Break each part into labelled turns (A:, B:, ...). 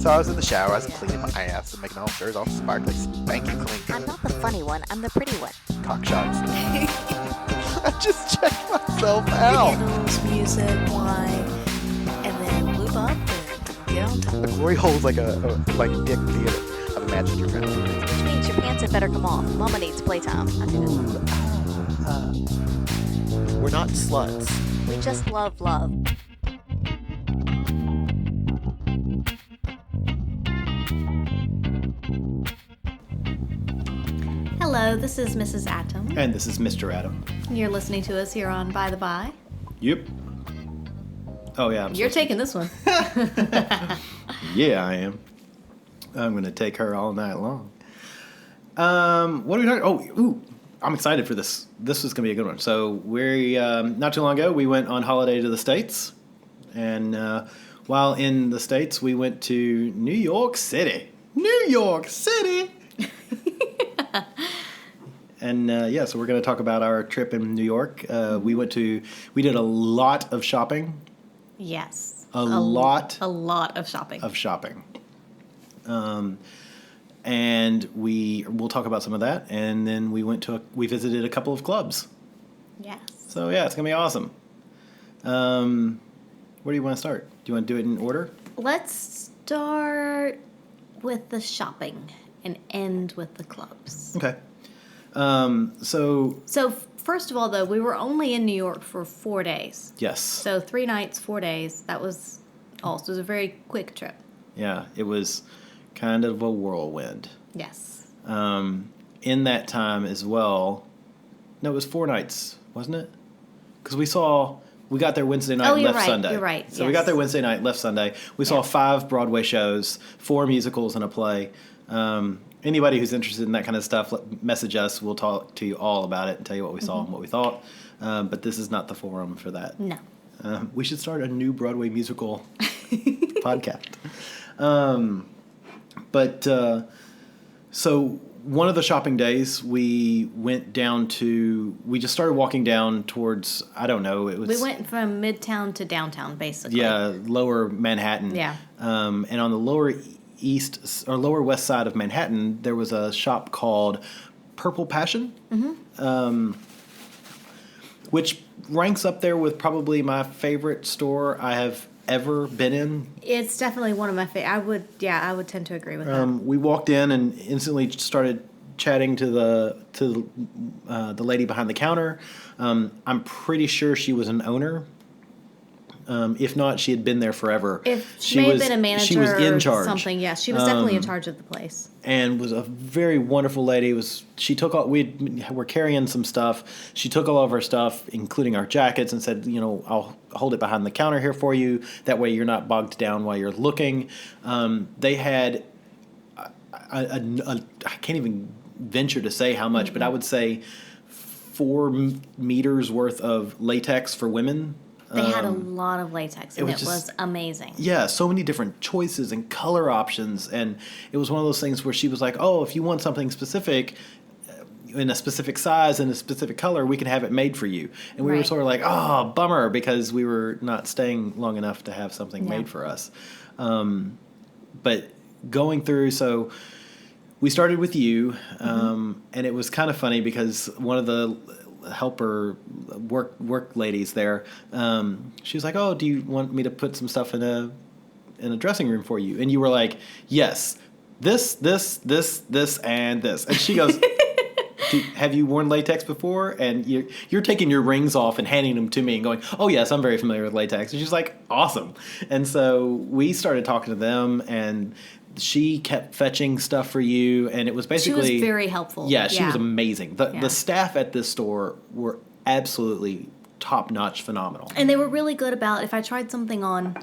A: So I was in the shower, I was cleaning my ass and making all sure it's all sparkly, spanky clean.
B: I'm not the funny one, I'm the pretty one.
A: Cock shots. I just checked myself out.
B: Candles, music, wine, and then lube up and get on top.
A: The glory hole's like a big theater. I've imagined your friend.
B: Which means your pants had better come off. Mama needs playtime. I do
A: We're not sluts.
B: We just love love.
C: Hello, this is Mrs. Atom.
D: And this is Mr. Adam.
C: You're listening to us here on By the By.
D: Yep. Oh, yeah.
C: You're taking this one.
D: Yeah, I am. I'm going to take her all night long. What are we talking? Oh, ooh, I'm excited for this. This is going to be a good one. So we not too long ago, we went on holiday to the States. And while in the States, we went to New York City. New York City! And so we're going to talk about our trip in New York. We did a lot of shopping.
C: Yes.
D: A lot
C: of shopping.
D: And we'll talk about some of that. And then we visited a couple of clubs.
C: Yes.
D: So yeah, it's going to be awesome. Where do you want to start? Do you want to do it in order?
C: Let's start with the shopping and end with the clubs.
D: Okay. So
C: first of all, though, we were only in New York for 4 days.
D: Yes.
C: So 3 nights, 4 days. That was all. So it was a very quick trip.
D: Yeah, it was kind of a whirlwind.
C: Yes.
D: In that time as well, no, it was 4 nights, wasn't it? Because we got there Wednesday night and left Sunday.
C: You're right.
D: So we got there Wednesday night, left Sunday. We saw 5 Broadway shows, 4 musicals, and a play. Anybody who's interested in that kind of stuff, message us. We'll talk to you all about it and tell you what we saw and what we thought. But this is not the forum for that.
C: No.
D: We should start a new Broadway musical podcast. So one of the shopping days, we just started walking down towards, I don't know.
C: We went from Midtown to downtown, basically.
D: Yeah, lower Manhattan.
C: Yeah.
D: And on the lower west side of Manhattan, there was a shop called Purple Passion, which ranks up there with probably my favorite store I have ever been in.
C: It's definitely one of my favorite. I would tend to agree with that.
D: We walked in and instantly started chatting to the lady behind the counter. I'm pretty sure she was an owner. If not, she had been there forever.
C: She may have been a manager
D: she was in charge.
C: Or something. Yes, she was definitely in charge of the place.
D: And was a very wonderful lady. She took all, we were carrying some stuff. She took all of our stuff, including our jackets, and said, I'll hold it behind the counter here for you. That way you're not bogged down while you're looking. They had, I can't even venture to say how much, but I would say 4 meters worth of latex for women.
C: They had a lot of latex, and it was amazing.
D: Yeah, so many different choices and color options, and it was one of those things where she was like, oh, if you want something specific, in a specific size and a specific color, we can have it made for you. And we were sort of like, oh, bummer, because we were not staying long enough to have something made for us. But going through, so we started with you, and it was kind of funny because one of the helper work ladies there, she was like, oh, do you want me to put some stuff in a dressing room for you? And you were like, yes, this, and this. And she goes, have you worn latex before? And you're taking your rings off and handing them to me and going, oh yes, I'm very familiar with latex. And she's like, awesome. And so we started talking to them, and she kept fetching stuff for you, and it was basically...
C: She was very helpful.
D: Yeah, she was amazing. The staff at this store were absolutely top-notch phenomenal.
C: And they were really good about if I tried something on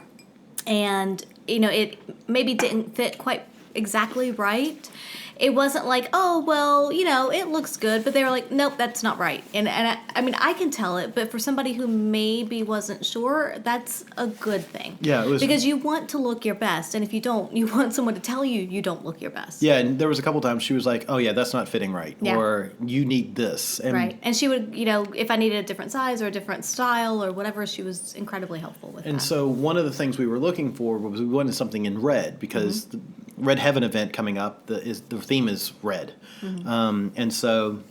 C: and, it maybe didn't fit quite exactly right. It wasn't like, oh, well, you know, it looks good, but they were like, nope, that's not right. And I mean, I can tell it, but for somebody who maybe wasn't sure, that's a good thing.
D: Yeah, it was,
C: because you want to look your best, and if you don't, you want someone to tell you you don't look your best.
D: Yeah, and there was a couple times she was like, oh yeah, that's not fitting right,
C: Yeah.
D: or you need this. And
C: Right. And she would, you know, if I needed a different size or a different style or whatever, she was incredibly helpful with that.
D: And so one of the things we were looking for was we wanted something in red, because the Red Heaven event coming up, the theme is red. And so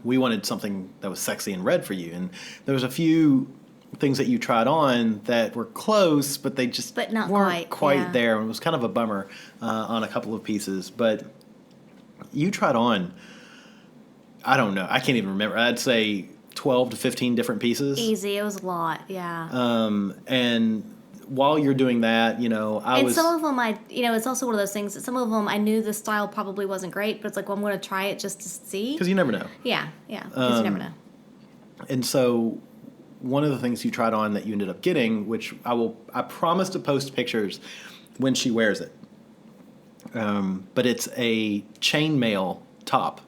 D: we wanted something that was sexy and red for you. And there was a few things that you tried on that were close, but they just
C: But not
D: weren't
C: quite, yeah.
D: there. And it was kind of a bummer on a couple of pieces. But you tried on, I don't know, I can't even remember. I'd say 12 to 15 different pieces.
C: Easy. It was a lot. Yeah.
D: And while you're doing that, you know,
C: And some of them, it's also one of those things that some of them I knew the style probably wasn't great, but it's like, well, I'm going to try it just to see.
D: because you never know.
C: Yeah, because you never know.
D: And so one of the things you tried on that you ended up getting, which I promise to post pictures when she wears it. But it's a chainmail top.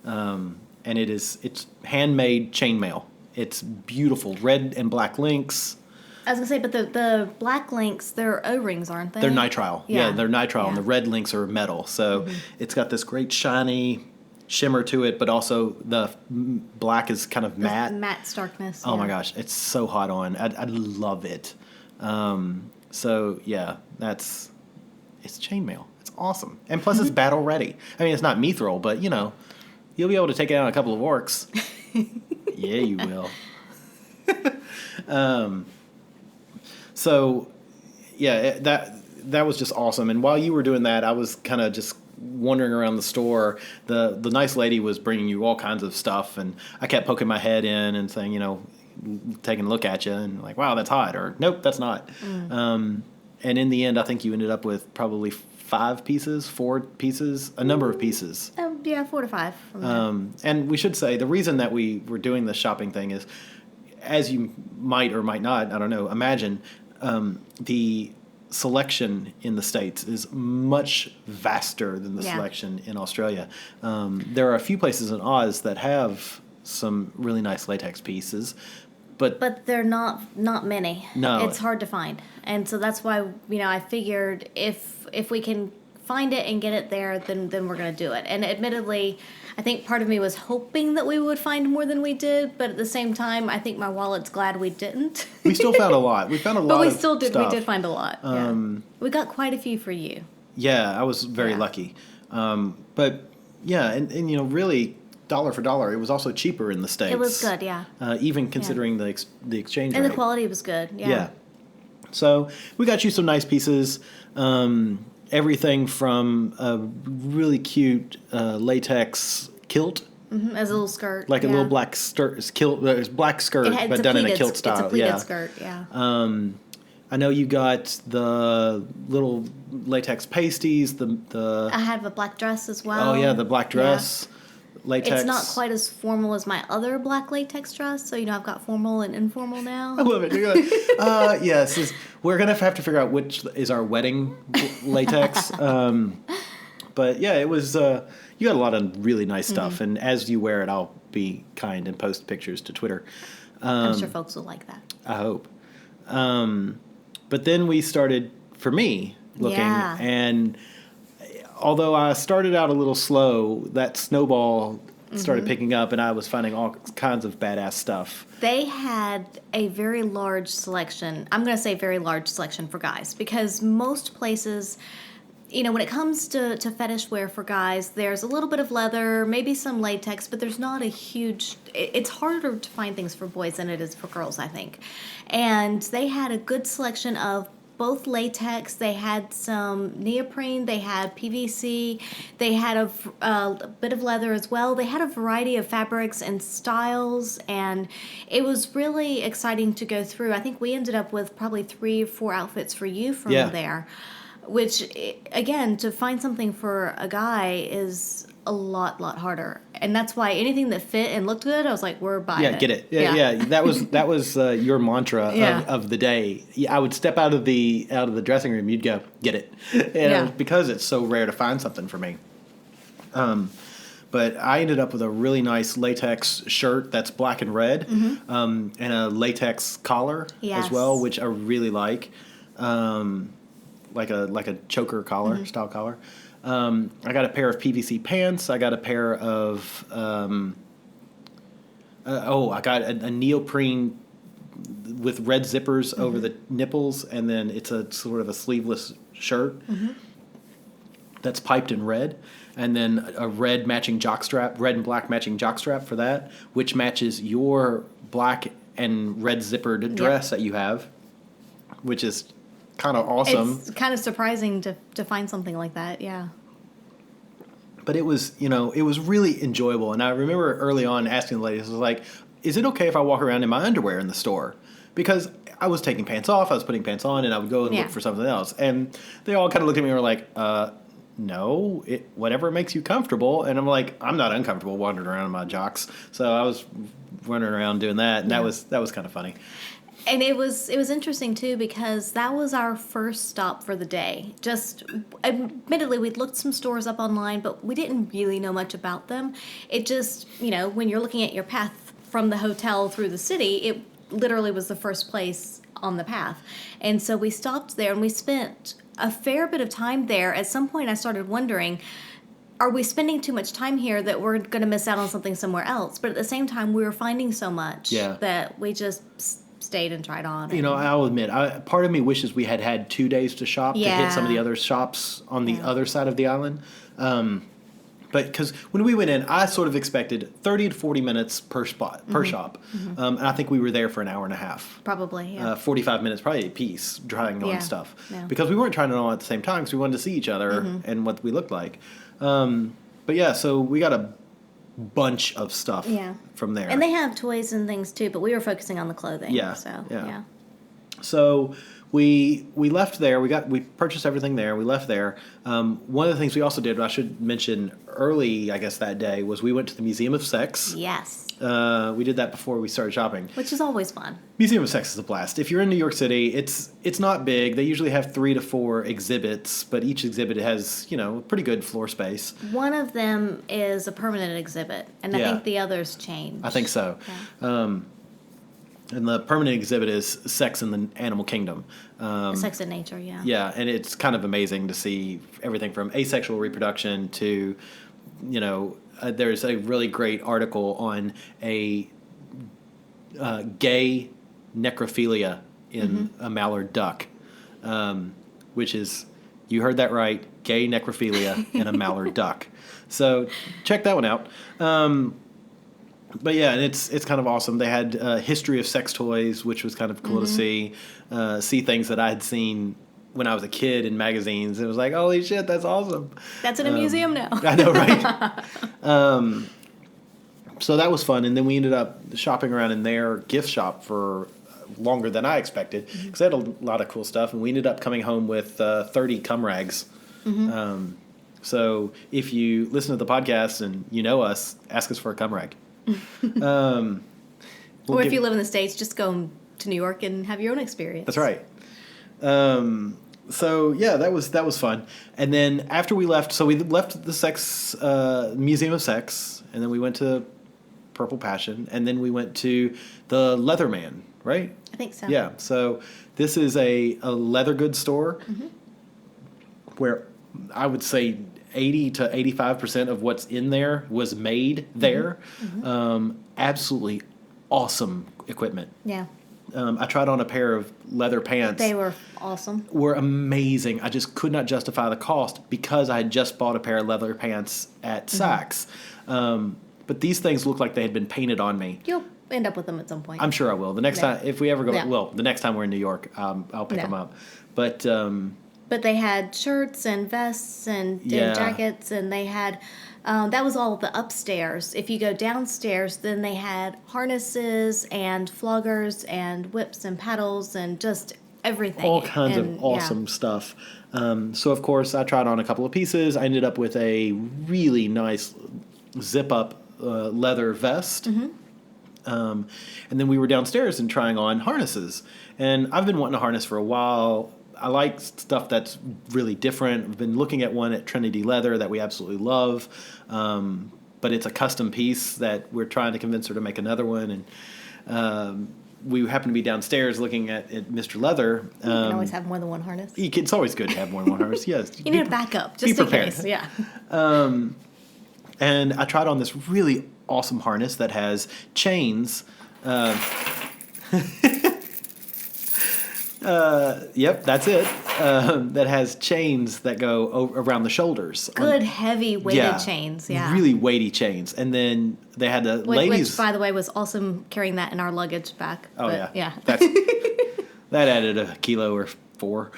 D: And it's handmade chainmail. It's beautiful. Red and black links.
C: I was going to say, but the black links, they're O-rings, aren't they?
D: They're nitrile. Yeah, they're nitrile.
C: Yeah.
D: And the red links are metal. So it's got this great shiny shimmer to it, but also the black is kind of matte.
C: Matte starkness.
D: Oh
C: yeah.
D: my gosh, it's so hot on. I love it. So yeah, it's chainmail. It's awesome. And plus it's battle ready. I mean, it's not mithril, but you know, you'll be able to take it out a couple of orcs. Yeah, you will. So yeah, that was just awesome. And while you were doing that, I was kind of just wandering around the store. The nice lady was bringing you all kinds of stuff, and I kept poking my head in and saying, you know, taking a look at you and like, wow, that's hot, or nope, that's not. And in the end, I think you ended up with probably 4 pieces, a number of pieces.
C: Yeah, 4 to 5. From there.
D: And we should say the reason that we were doing the shopping thing is, as you might or might not, I don't know, imagine, the selection in the States is much vaster than the selection in Australia. There are a few places in Oz that have some really nice latex pieces, but
C: they're not many.
D: No.
C: It's hard to find. And so that's why, you know, I figured if we can find it and get it there, then we're going to do it. And admittedly, I think part of me was hoping that we would find more than we did, but at the same time, I think my wallet's glad we didn't.
D: we still found a lot. We found a lot
C: But we
D: of
C: still did.
D: stuff.
C: We did find a lot. Yeah. We got quite a few for you.
D: Yeah, I was very lucky. But yeah, and you know, really, dollar for dollar, it was also cheaper in the States.
C: It was good, yeah.
D: Even considering the exchange
C: And
D: rate.
C: the quality was good, yeah.
D: Yeah. So we got you some nice pieces. Everything from a really cute latex kilt.
C: Mm-hmm, as a little skirt.
D: Like a little black kilt, black skirt, but done in a kilt style.
C: It's a pleated skirt, yeah.
D: I know you got the little latex pasties.
C: I have a black dress as well.
D: Oh yeah, the black dress. Latex.
C: It's not quite as formal as my other black latex dress, so you know I've got formal and informal now.
D: I love it. You're like, yes, we're gonna have to figure out which is our wedding latex. But yeah, it was. You got a lot of really nice stuff, and as you wear it, I'll be kind and post pictures to Twitter.
C: I'm sure folks will like that.
D: I hope. But then we started, for me, looking, and although I started out a little slow, that snowball started picking up, and I was finding all kinds of badass stuff.
C: They had a very large selection. I'm going to say very large selection for guys, because most places, you know, when it comes to fetish wear for guys, there's a little bit of leather, maybe some latex, but there's not a huge... It's harder to find things for boys than it is for girls, I think. And they had a good selection of both latex, they had some neoprene, they had PVC, they had a bit of leather as well. They had a variety of fabrics and styles, and it was really exciting to go through. I think we ended up with probably 3 or 4 outfits for you from there, which, again, to find something for a guy is a lot harder. And that's why anything that fit and looked good, I was like, we're buying it.
D: Get it. Yeah. That was your mantra of the day. I would step out of the dressing room. You'd go, get it. And because it's so rare to find something for me. But I ended up with a really nice latex shirt that's black and red, and a latex collar as well, which I really like, like a choker collar, style collar. I got a pair of PVC pants. I got a pair of I got a neoprene with red zippers over the nipples, and then it's a sort of a sleeveless shirt that's piped in red. And then a red and black matching jockstrap for that, which matches your black and red zippered dress that you have, which is kind of awesome.
C: It's kind of surprising to find something like that, yeah.
D: But it was, it was really enjoyable. And I remember early on asking the ladies, I was like, is it okay if I walk around in my underwear in the store? Because I was taking pants off, I was putting pants on, and I would go and look for something else. And they all kind of looked at me and were like, no, whatever makes you comfortable. And I'm like, I'm not uncomfortable wandering around in my jocks. So I was running around doing that, and that was kind of funny.
C: And it was interesting too, because that was our first stop for the day. Just admittedly, we'd looked some stores up online, but we didn't really know much about them. It just, when you're looking at your path from the hotel through the city, it literally was the first place on the path. And so we stopped there and we spent a fair bit of time there. At some point I started wondering, are we spending too much time here that we're going to miss out on something somewhere else? But at the same time, we were finding so much that we just stayed and tried on.
D: I'll admit, part of me wishes we had 2 days to shop to hit some of the other shops on the other side of the island. But because when we went in, I sort of expected 30 to 40 minutes per shop. And I think we were there for an hour and a half.
C: Probably,
D: 45 minutes, probably a piece, trying on stuff.
C: Yeah.
D: Because we weren't trying it on at the same time because we wanted to see each other and what we looked like. So we got a bunch of stuff from there.
C: And they have toys and things too, but we were focusing on the clothing.
D: So we left there. We purchased everything there. We left there. One of the things we also did, I should mention early, I guess that day, was we went to the Museum of Sex.
C: Yes.
D: We did that before we started shopping.
C: Which is always fun.
D: Museum of Sex is a blast. If you're in New York City, it's not big. They usually have 3 to 4 exhibits, but each exhibit has, pretty good floor space.
C: One of them is a permanent exhibit, and I think the others change.
D: I think so. Yeah. And the permanent exhibit is Sex in the Animal Kingdom.
C: Sex in Nature, yeah.
D: Yeah, and it's kind of amazing to see everything from asexual reproduction to, there's a really great article on a gay necrophilia in a mallard duck, which is, you heard that right, gay necrophilia in a mallard duck. So check that one out. But yeah, and it's kind of awesome. They had a history of sex toys, which was kind of cool to see things that I had seen when I was a kid in magazines. It was like, holy shit, that's awesome.
C: That's in a museum now.
D: I know, right? So that was fun. And then we ended up shopping around in their gift shop for longer than I expected because they had a lot of cool stuff. And we ended up coming home with 30 cum rags. So if you listen to the podcast and you know us, ask us for a cum rag.
C: Or if you live in the States, just go to New York and have your own experience.
D: That's right. So yeah, that was fun. And then after we left, we left the sex Museum of Sex, and then we went to Purple Passion, and then we went to the Leatherman, right?
C: I think so.
D: Yeah. So this is a leather goods store where I would say 80 to 85% of what's in there was made there. Absolutely awesome equipment.
C: Yeah.
D: I tried on a pair of leather pants.
C: They were awesome.
D: Were amazing. I just could not justify the cost because I had just bought a pair of leather pants at Saks. But these things look like they had been painted on me.
C: You'll end up with them at some point.
D: I'm sure I will. The next time, if we ever go, the next time we're in New York, I'll pick them up. But
C: they had shirts and vests and jackets, and they had, that was all the upstairs. If you go downstairs, then they had harnesses and floggers and whips and paddles and just everything.
D: All kinds of awesome stuff. So, of course, I tried on a couple of pieces. I ended up with a really nice zip-up leather vest. And then we were downstairs and trying on harnesses. And I've been wanting a harness for a while. I like stuff that's really different. I've been looking at one at Trinity Leather that we absolutely love. But it's a custom piece that we're trying to convince her to make another one. And we happen to be downstairs looking at Mr. Leather.
C: You can always have more than one harness.
D: It's always good to have more than one harness, yes.
C: You need a backup, just in case. Yeah.
D: And I tried on this really awesome harness that has chains. Yep, that's it. That has chains that go around the shoulders.
C: Good, heavy, weighted chains. Yeah.
D: Really weighty chains. And then they had the ladies.
C: Which, by the way, was awesome carrying that in our luggage back.
D: Oh,
C: but,
D: yeah. That added a kilo or 4.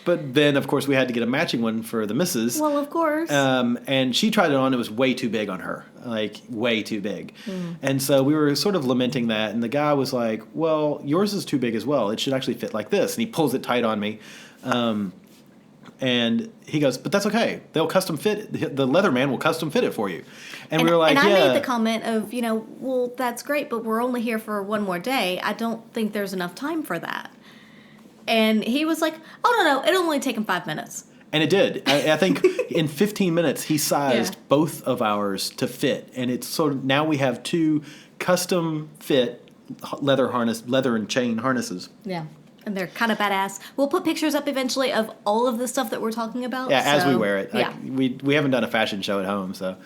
D: But then, of course, we had to get a matching one for the missus.
C: Well, of course.
D: And she tried it on. It was way too big on her. Like, way too big. And so we were sort of lamenting that. And the guy was like, well, yours is too big as well. It should actually fit like this. And he pulls it tight on me. And he goes, but that's okay. They'll custom fit. The leather man will custom fit it for you. And we were like,
C: and I made the comment of, well, that's great, but we're only here for one more day. I don't think there's enough time for that. And he was like, oh, no, it'll only take him 5 minutes. And
D: it did. I think in 15 minutes, he sized both of ours to fit. And it's sort of, now we have 2 custom fit leather and chain harnesses.
C: Yeah. And they're kind of badass. We'll put pictures up eventually of all of the stuff that we're talking about.
D: Yeah, as we wear it.
C: Yeah.
D: We haven't done a fashion show at home, so.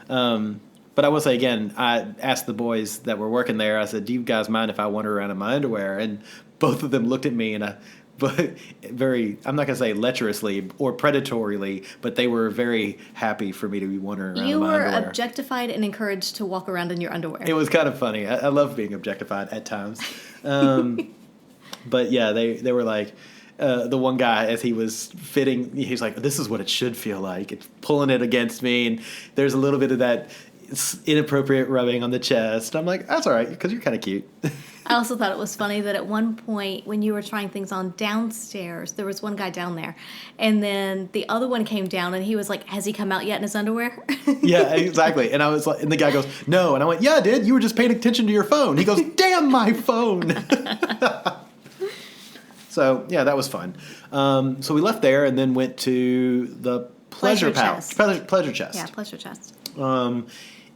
D: But I will say again, I asked the boys that were working there, I said, do you guys mind if I wander around in my underwear? And both of them looked at me and very, I'm not going to say lecherously or predatorily, but they were very happy for me to be wandering around in my underwear.
C: You were objectified and encouraged to walk around in your underwear.
D: It was kind of funny. I love being objectified at times. But yeah, they were like, the one guy, as he was fitting, he's like, this is what it should feel like. It's pulling it against me, and there's a little bit of that inappropriate rubbing on the chest. I'm like, that's all right, because you're kind of cute.
C: I also thought it was funny that at one point when you were trying things on downstairs, there was one guy down there, and then the other one came down, and he was like, has he come out yet in his underwear?
D: Yeah, exactly. And I was like, and the guy goes, no. And I went, yeah, I did. You were just paying attention to your phone. He goes, damn my phone. So, yeah, that was fun. So we left there and then went to the Pleasure Chest. Pleasure Chest.
C: Yeah, Pleasure Chest.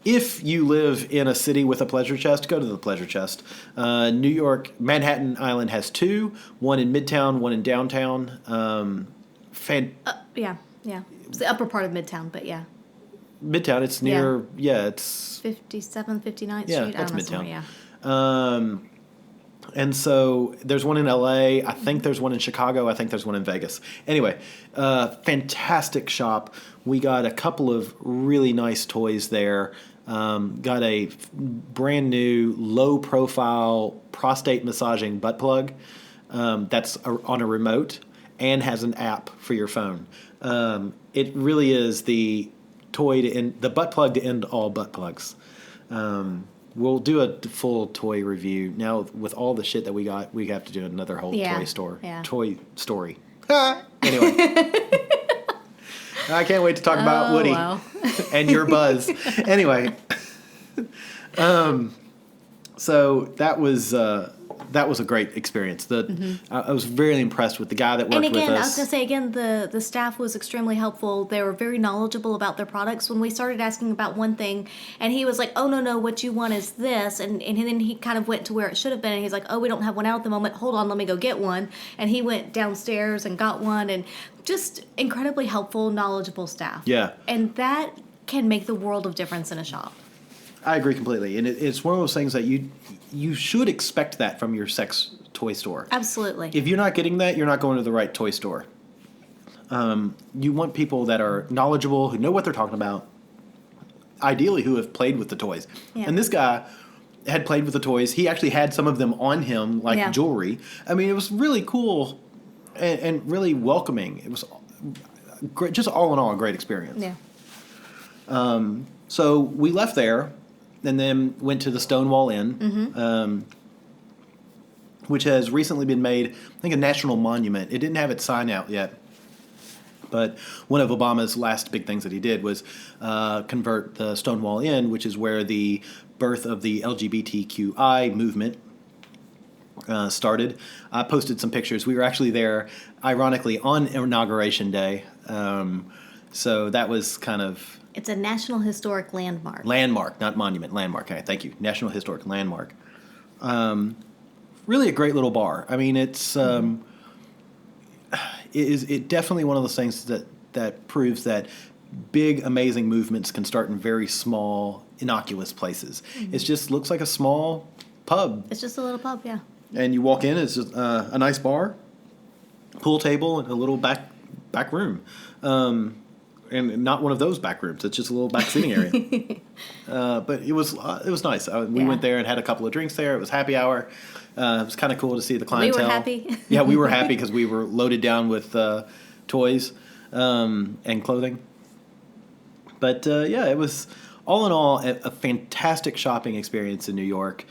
D: If you live in a city with a Pleasure Chest, go to the Pleasure Chest. New York, Manhattan Island has 2, one in Midtown, one in downtown.
C: Yeah. It's the upper part of Midtown, but yeah.
D: Midtown, it's near, it's
C: 57th, 59th Street.
D: Yeah, that's Midtown.
C: Somewhere, yeah.
D: And so there's one in LA. I think there's one in Chicago. I think there's one in Vegas. Anyway, fantastic shop. We got a couple of really nice toys there. Got a brand new low profile prostate massaging butt plug that's on a remote and has an app for your phone. It really is the butt plug to end all butt plugs. We'll do a full toy review. Now, with all the shit that we got, we have to do another whole toy story. Anyway. I can't wait to talk about Woody and your buzz. Anyway. So that was a great experience. I was very impressed with the guy that worked with us.
C: And again, I was going to say, the staff was extremely helpful. They were very knowledgeable about their products. When we started asking about one thing, and he was like, oh, no, what you want is this. And then he kind of went to where it should have been. And he's like, oh, we don't have one out at the moment. Hold on, let me go get one. And he went downstairs and got one. And just incredibly helpful, knowledgeable staff.
D: Yeah.
C: And that can make the world of difference in a shop.
D: I agree completely. And it's one of those things that you should expect that from your sex toy store.
C: Absolutely.
D: If you're not getting that, you're not going to the right toy store. You want people that are knowledgeable, who know what they're talking about, ideally who have played with the toys. Yeah. And this guy had played with the toys. He actually had some of them on him, like jewelry. I mean, it was really cool and really welcoming. It was great, just all in all a great experience.
C: Yeah.
D: So we left there and then went to the Stonewall Inn, which has recently been made, I think, a national monument. It didn't have its sign out yet. But one of Obama's last big things that he did was convert the Stonewall Inn, which is where the birth of the LGBTQI movement started. I posted some pictures. We were actually there, ironically, on Inauguration Day. So that was kind of...
C: It's a National Historic Landmark.
D: Landmark, not monument. Landmark. Okay, thank you. National Historic Landmark. Really a great little bar. I mean, it's... It definitely one of those things that proves that big, amazing movements can start in very small, innocuous places. It just looks like a small pub.
C: It's just a little pub, yeah.
D: And you walk in, it's just, a nice bar, pool table, and a little back room. And not one of those back rooms. It's just a little back seating area. But it was nice. We went there and had a couple of drinks there. It was happy hour. It was kind of cool to see the clientele.
C: We were happy.
D: Yeah, we were happy because we were loaded down with toys and clothing. But yeah, it was all in all a fantastic shopping experience in New York.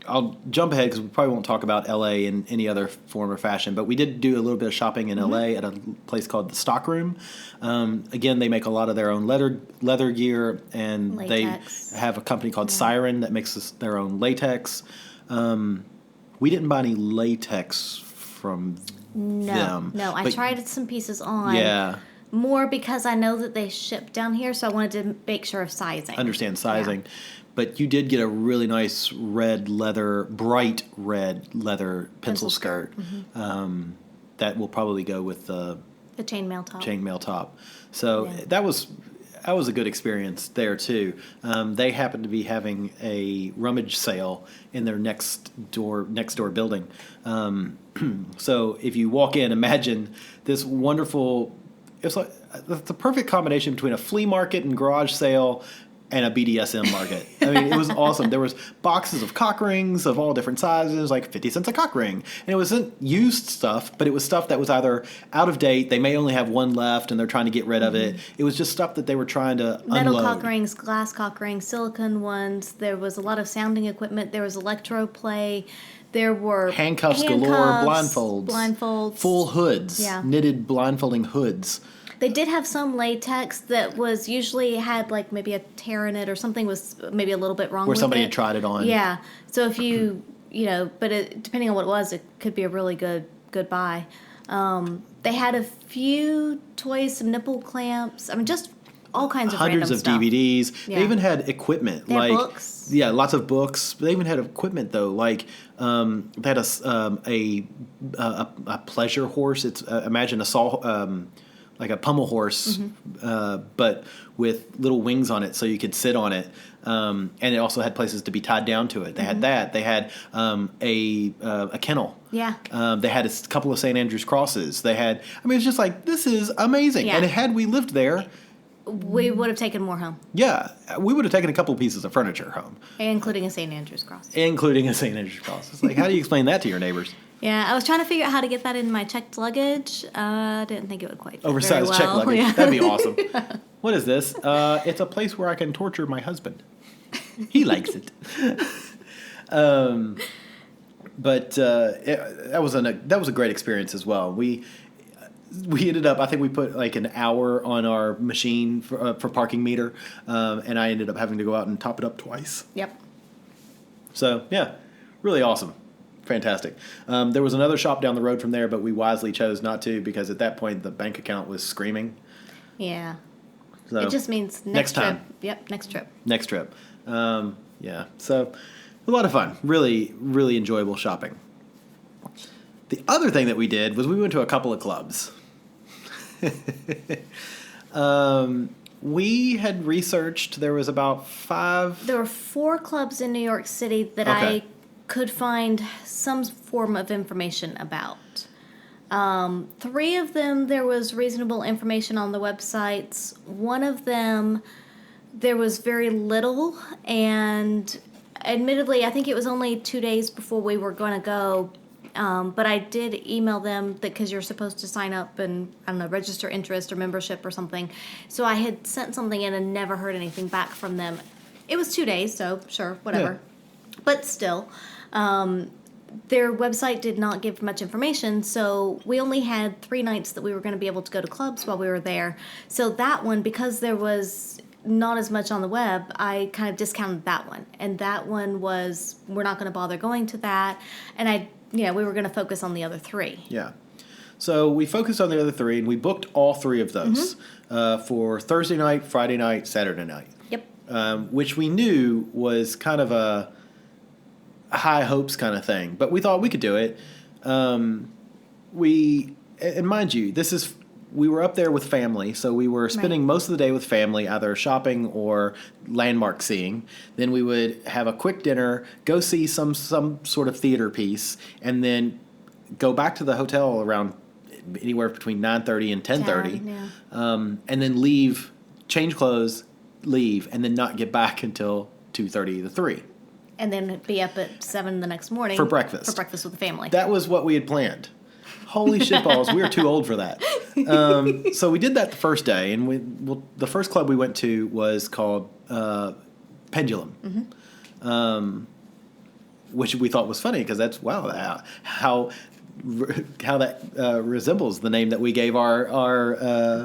D: I'll jump ahead because we probably won't talk about L.A. in any other form or fashion, but we did do a little bit of shopping in L.A. at a place called the Stockroom. Again, they make a lot of their own leather gear, and
C: latex.
D: They have a company called Siren that makes their own latex. We didn't buy any latex from them.
C: No, I tried some pieces on.
D: Yeah.
C: More because I know that they ship down here, so I wanted to make sure of sizing.
D: Understand sizing.
C: Yeah.
D: But you did get a really nice bright red leather pencil skirt. That will probably go with the chainmail top. So that was a good experience there too. They happened to be having a rummage sale in their next door building. So if you walk in, imagine this wonderful. It's like the perfect combination between a flea market and garage sale and a BDSM market. I mean, it was awesome. There was boxes of cock rings of all different sizes, like 50 cents a cock ring. And it wasn't used stuff, but it was stuff that was either out of date, they may only have one left, and they're trying to get rid of it. It was just stuff that they were trying to
C: Metal
D: unload.
C: cock rings, glass cock rings, silicone ones. There was a lot of sounding equipment. There was electro play. There were
D: Handcuffs galore, blindfolds. Full hoods, knitted blindfolding hoods.
C: They did have some latex that was usually had like maybe a tear in it or something was maybe a little bit wrong with it.
D: Where somebody had tried it on.
C: Yeah. So if you but depending on what it was, it could be a really good buy. They had a few toys, some nipple clamps. I mean, just all kinds of
D: hundreds of
C: stuff.
D: DVDs.
C: Yeah.
D: They even had equipment.
C: They had books.
D: Yeah, lots of books. They even had equipment though. Like they had a pleasure horse. It's imagine a saw. Like a pommel horse, but with little wings on it, so you could sit on it. And it also had places to be tied down to it. They had that. They had a kennel.
C: Yeah.
D: They had a couple of St. Andrew's crosses. They had. I mean, it's just like this is amazing.
C: Yeah.
D: And had we lived there,
C: we would have taken more home.
D: Yeah, we would have taken a couple of pieces of furniture home,
C: including a St. Andrew's cross.
D: It's like, how do you explain that to your neighbors?
C: Yeah, I was trying to figure out how to get that in my checked luggage. I didn't think it would quite fit
D: Oversized
C: very
D: checked
C: well.
D: luggage.
C: Yeah.
D: That'd be awesome. It's this? It's a place where I can torture my husband. He likes it. But that was a great experience as well. We ended up, I think we put like an hour on our machine for parking meter, and I ended up having to go out and top it up twice.
C: Yep.
D: So yeah, really awesome. Fantastic. There was another shop down the road from there, but we wisely chose not to because at that point the bank account was screaming.
C: Yeah.
D: So,
C: it just means next
D: time.
C: trip. Yep, next trip.
D: Next trip. Yeah. So a lot of fun. Really, really enjoyable shopping. The other thing that we did was we went to a couple of clubs. We had researched, there was about 5.
C: There were 4 clubs in New York City that I could find some form of information about. 3 of them, there was reasonable information on the websites. One of them, there was very little, and admittedly, I think it was only 2 days before we were going to go, but I did email them because you're supposed to sign up and, I don't know, register interest or membership or something. So I had sent something in and never heard anything back from them. It was 2 days, so sure, whatever.
D: Yeah.
C: But still, their website did not give much information, so we only had 3 nights that we were going to be able to go to clubs while we were there. So that one, because there was not as much on the web, I kind of discounted that one. And that one was, we're not going to bother going to that. And we were going to focus on the other 3.
D: Yeah. So we focused on the other 3, and we booked all 3 of those for Thursday night, Friday night, Saturday night.
C: Yep.
D: Which we knew was kind of a high hopes kind of thing, but we thought we could do it. And mind you, we were up there with family, so we were spending most of the day with family, either shopping or landmark seeing. Then we would have a quick dinner, go see some sort of theater piece, and then go back to the hotel around anywhere between 9:30 and 10:30, and then leave, change clothes, leave, and then not get back until 2:30 to 3.
C: And then be up at 7 the next morning.
D: For breakfast.
C: For breakfast with the family.
D: That was what we had planned. Holy shitballs, we were too old for that. So we did that the first day, and the first club we went to was called Pendulum, which we thought was funny because that's, wow, how that resembles the name that we gave our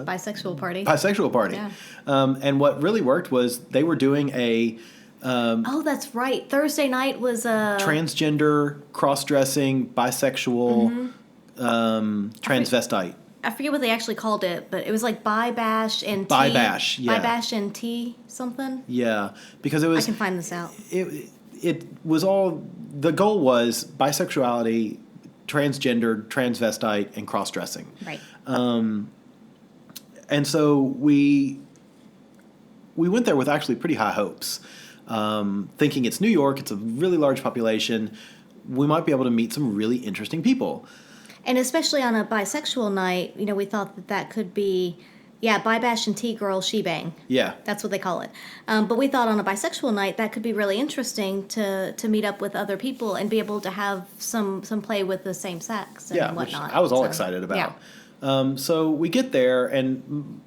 C: bisexual party.
D: Bisexual party.
C: Yeah.
D: And what really worked was they were doing a
C: that's right. Thursday night was a
D: transgender, cross-dressing, bisexual, transvestite.
C: I forget what they actually called it, but it was like Bi Bash and Tea.
D: Bi Bash, yeah.
C: Bi Bash and Tea something.
D: Yeah, because it was.
C: I can find this out.
D: It was all, the goal was bisexuality, transgender, transvestite, and cross-dressing.
C: Right.
D: And so we went there with actually pretty high hopes, thinking it's New York, it's a really large population, we might be able to meet some really interesting people.
C: And especially on a bisexual night, we thought that could be, Bi Bash and Tea Girl She Bang.
D: Yeah.
C: That's what they call it. But we thought on a bisexual night that could be really interesting to meet up with other people and be able to have some play with the same sex and whatnot.
D: Which I was all excited about.
C: Yeah.
D: So we get there, and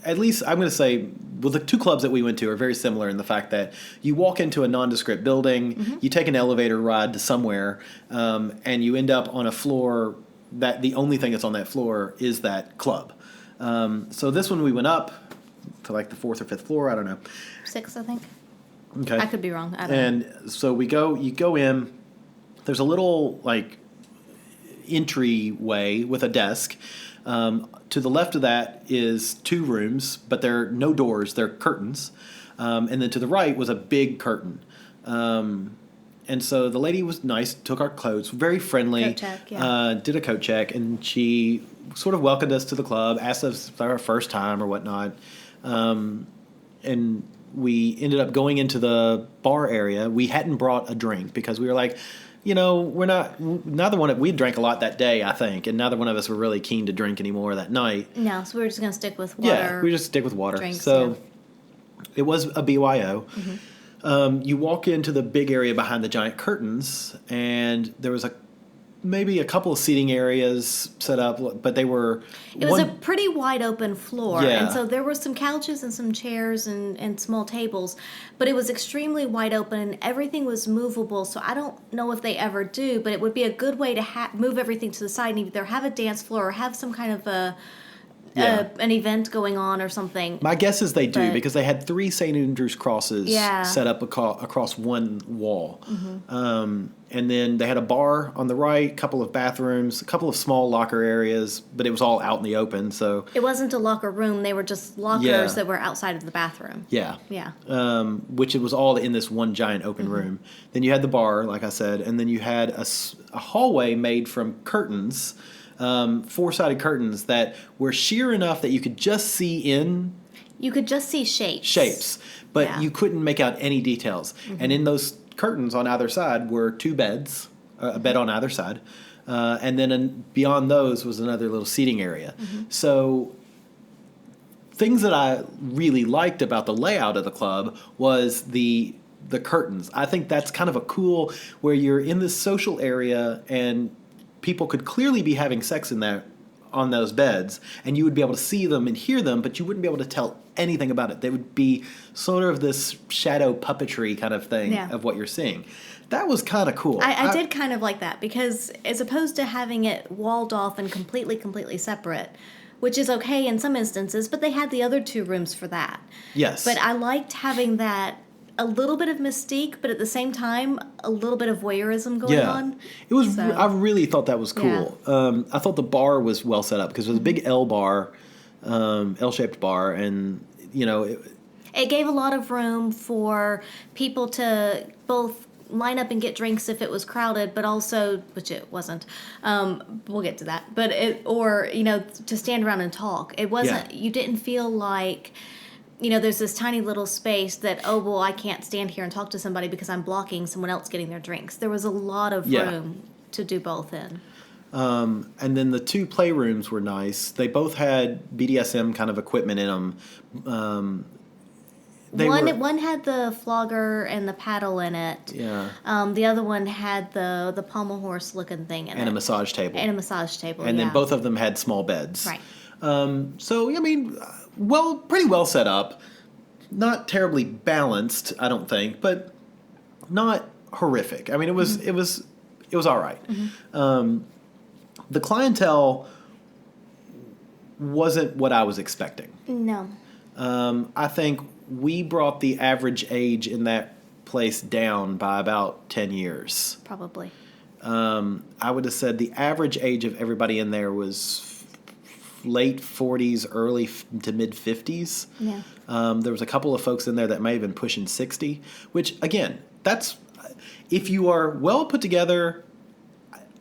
D: at least I'm going to say, well, the 2 clubs that we went to are very similar in the fact that you walk into a nondescript building, you take an elevator ride to somewhere, and you end up on a floor that the only thing that's on that floor is that club. So this one we went up to like the 4th or 5th floor, I don't know.
C: 6, I think.
D: Okay.
C: I could be wrong. I don't know.
D: And so you go in, there's a little like entryway with a desk. To the left of that is 2 rooms, but there are no doors, they're curtains. And then to the right was a big curtain. And so the lady was nice, took our clothes, very friendly.
C: Coat check, yeah.
D: Did a coat check, and she sort of welcomed us to the club, asked us if it was our first time or whatnot. And we ended up going into the bar area. We hadn't brought a drink because we were like, we drank a lot that day, I think, and neither one of us were really keen to drink anymore that night.
C: No, so we were just going to stick with water.
D: Yeah, we just stick with water.
C: Drinks,
D: so it was a BYO. You walk into the big area behind the giant curtains, and there was maybe a couple of seating areas set up, but they were...
C: It was a pretty wide open floor,
D: Yeah.
C: and so there were some couches and some chairs and small tables, but it was extremely wide open, and everything was movable, so I don't know if they ever do, but it would be a good way to move everything to the side and either have a dance floor or have some kind of an event going on or something.
D: My guess is they do, because they had 3 St. Andrew's crosses set up across one wall. And then they had a bar on the right, a couple of bathrooms, a couple of small locker areas, but it was all out in the open. So
C: it wasn't a locker room. They were just lockers that were outside of the bathroom.
D: Yeah.
C: Yeah.
D: Which it was all in this one giant open room. Then you had the bar, like I said, and then you had a hallway made from curtains, 4-sided curtains that were sheer enough that you could just see in.
C: You could just see shapes.
D: But you couldn't make out any details. And in those curtains on either side were 2 beds, a bed on either side, and then beyond those was another little seating area. So things that I really liked about the layout of the club was the curtains. I think that's kind of a cool, where you're in this social area and people could clearly be having sex on those beds, and you would be able to see them and hear them, but you wouldn't be able to tell anything about it. They would be sort of this shadow puppetry kind of thing of what you're seeing. That was kind of cool.
C: I did kind of like that because as opposed to having it walled off and completely separate, which is okay in some instances, but they had the other 2 rooms for that.
D: Yes.
C: But I liked having that a little bit of mystique, but at the same time, a little bit of voyeurism going on.
D: It was.
C: So,
D: I really thought that was cool. I thought the bar was well set up because it was a big L bar, L-shaped bar, and
C: it gave a lot of room for people to both line up and get drinks if it was crowded, but also, which it wasn't. We'll get to that. But to stand around and talk. It wasn't. You didn't feel like. There's this tiny little space that, I can't stand here and talk to somebody because I'm blocking someone else getting their drinks. There was a lot of room to do both in.
D: And then the 2 playrooms were nice. They both had BDSM kind of equipment in them.
C: One had the flogger and the paddle in it.
D: Yeah.
C: The other one had the pommel horse looking thing in it.
D: And a massage table.
C: And
D: then both of them had small beds.
C: Right.
D: Pretty well set up. Not terribly balanced, I don't think, but not horrific. I mean, it was all right. The clientele wasn't what I was expecting.
C: No.
D: I think we brought the average age in that place down by about 10 years.
C: Probably.
D: I would have said the average age of everybody in there was late 40s, early to mid 50s.
C: Yeah.
D: There was a couple of folks in there that may have been pushing 60, which again, that's if you are well put together.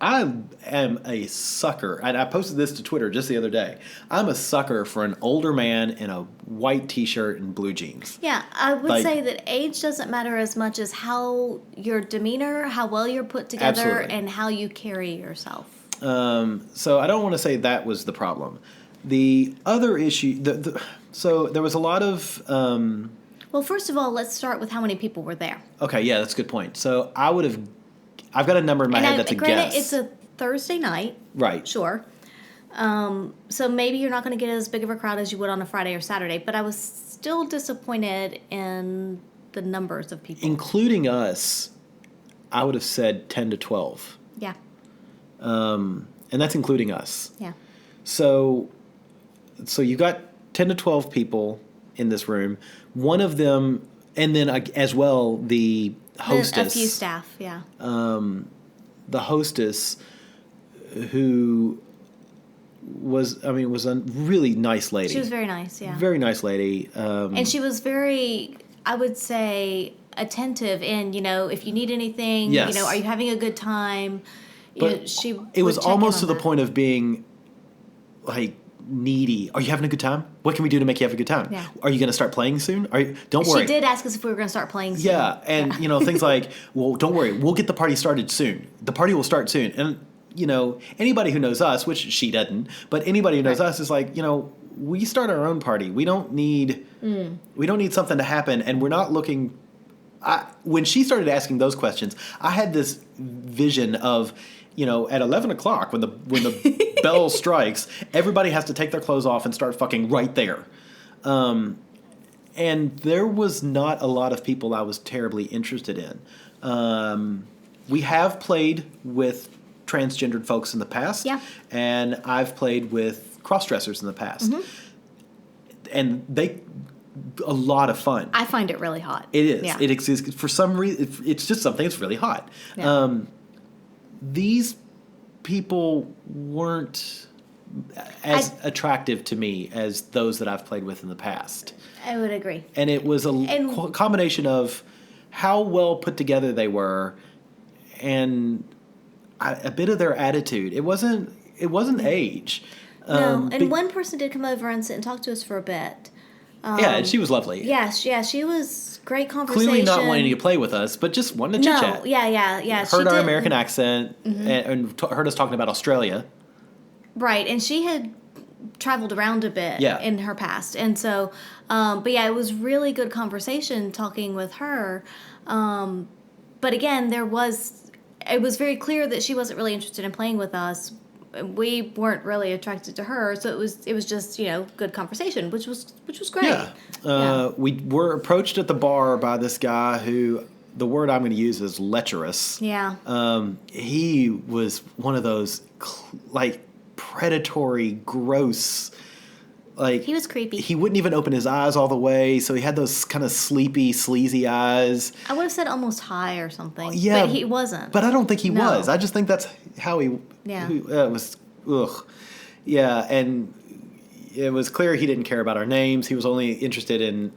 D: I am a sucker, and I posted this to Twitter just the other day. I'm a sucker for an older man in a white T-shirt and blue jeans.
C: Yeah, I would say that age doesn't matter as much as how your demeanor, how well you're put together,
D: Absolutely.
C: and how you carry yourself.
D: So I don't want to say that was the problem. The other issue, so there was a lot of...
C: well, first of all, let's start with how many people were there.
D: Okay, yeah, that's a good point. So I've got a number in my head that's a
C: granted,
D: guess.
C: it's a Thursday night.
D: Right.
C: Sure. So maybe you're not going to get as big of a crowd as you would on a Friday or Saturday, but I was still disappointed in the numbers of people.
D: Including us, I would have said 10 to 12.
C: Yeah.
D: And that's including us.
C: Yeah.
D: So you got 10 to 12 people in this room. One of them, and then as well, the hostess.
C: A few staff, yeah.
D: The hostess, who was a really nice lady.
C: She was very nice, yeah.
D: Very nice lady.
C: And she was very, I would say, attentive in, if you need anything,
D: Yes.
C: are you having a good time?
D: But
C: She
D: it was
C: would check
D: almost
C: in
D: to
C: on
D: the
C: that.
D: point of being like needy. Are you having a good time? What can we do to make you have a good time?
C: Yeah.
D: Are you going to start playing soon? Don't worry.
C: She did ask us if we were going to start playing soon.
D: Yeah, and things like, well, don't worry, we'll get the party started soon. The party will start soon. And anybody who knows us, which she doesn't, but anybody who knows us is like, we start our own party. We don't need something to happen, and we're not looking. When she started asking those questions, I had this vision of, at 11 o'clock when the bell strikes, everybody has to take their clothes off and start fucking right there. And there was not a lot of people I was terribly interested in. We have played with transgendered folks in the past.
C: Yeah.
D: And I've played with cross-dressers in the past.
C: Mm-hmm.
D: And a lot of fun.
C: I find it really hot.
D: It is.
C: Yeah.
D: It exists for some reason. It's just something that's really hot.
C: Yeah.
D: These people weren't as attractive to me as those that I've played with in the past.
C: I would agree.
D: And it was a combination of how well put together they were and a bit of their attitude. It wasn't age.
C: No, and one person did come over and sit and talk to us for a bit.
D: Yeah, and she was lovely.
C: Yes, yeah, she was great conversation.
D: Clearly not wanting to play with us, but just wanting to chit-chat.
C: No, yeah.
D: Heard our American accent and heard us talking about Australia.
C: Right, and she had traveled around a bit in her past. And so, but yeah, it was really good conversation talking with her. But again, it was very clear that she wasn't really interested in playing with us. We weren't really attracted to her, so it was just good conversation, which was great.
D: Yeah. We were approached at the bar by this guy who the word I'm going to use is lecherous.
C: Yeah.
D: He was one of those like predatory, gross. Like
C: He was creepy.
D: He wouldn't even open his eyes all the way, so he had those kind of sleepy, sleazy eyes.
C: I would have said almost high or something.
D: Yeah,
C: But he wasn't.
D: But I don't think he
C: No.
D: was. I just think that's how he.
C: Yeah.
D: It was. Ugh. Yeah, and it was clear he didn't care about our names. He was only interested in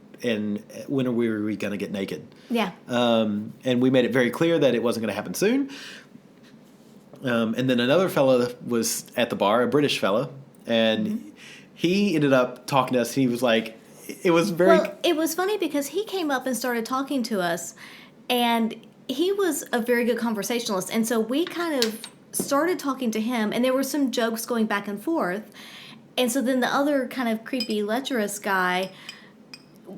D: when we were going to get naked.
C: Yeah.
D: And we made it very clear that it wasn't going to happen soon. And then another fellow was at the bar, a British fellow, and he ended up talking to us. He was like, it was very...
C: Well, it was funny because he came up and started talking to us, and he was a very good conversationalist. And so we kind of started talking to him, and there were some jokes going back and forth. And so then the other kind of creepy, lecherous guy,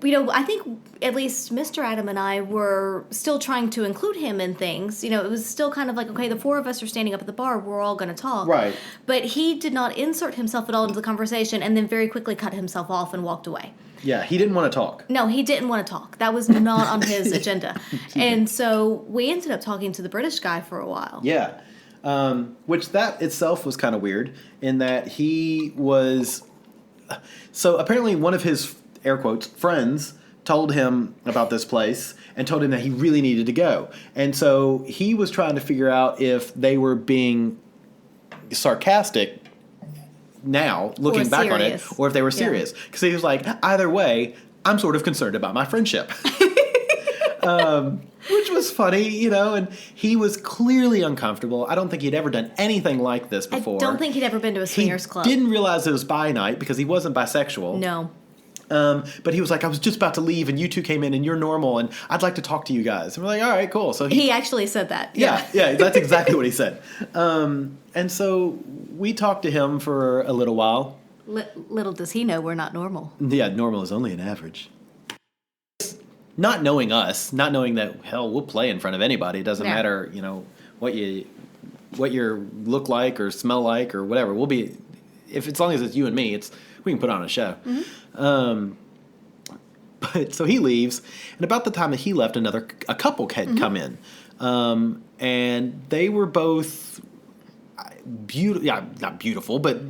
C: I think at least Mr. Adam and I were still trying to include him in things. It was still kind of like, okay, the four of us are standing up at the bar, we're all going to talk.
D: Right.
C: But he did not insert himself at all into the conversation and then very quickly cut himself off and walked away.
D: Yeah, he didn't want to talk.
C: No, he didn't want to talk. That was not on his agenda. And so we ended up talking to the British guy for a while.
D: Yeah. Which that itself was kind of weird in that he was... So apparently one of his, air quotes, friends told him about this place and told him that he really needed to go. And so he was trying to figure out if they were being sarcastic now, looking back on it, or if they were serious. Because he was like, either way, I'm sort of concerned about my friendship. Which was funny, and he was clearly uncomfortable. I don't think he'd ever done anything like this before.
C: I don't think he'd ever been to a swingers club.
D: Didn't realize it was bi night because he wasn't bisexual.
C: No.
D: But he was like, I was just about to leave and you two came in and you're normal and I'd like to talk to you guys. And we're like, all right, cool. So
C: he actually said that.
D: Yeah, that's exactly what he said. And so we talked to him for a little while.
C: Little does he know we're not normal.
D: Yeah, normal is only an average. Not knowing us, not knowing that, hell, we'll play in front of anybody. It doesn't matter, what you look like or smell like or whatever. We'll be, as long as it's you and me, we can put on a show. Mm-hmm. But so he leaves, and about the time that he left, a couple had come in, and they were both not beautiful, but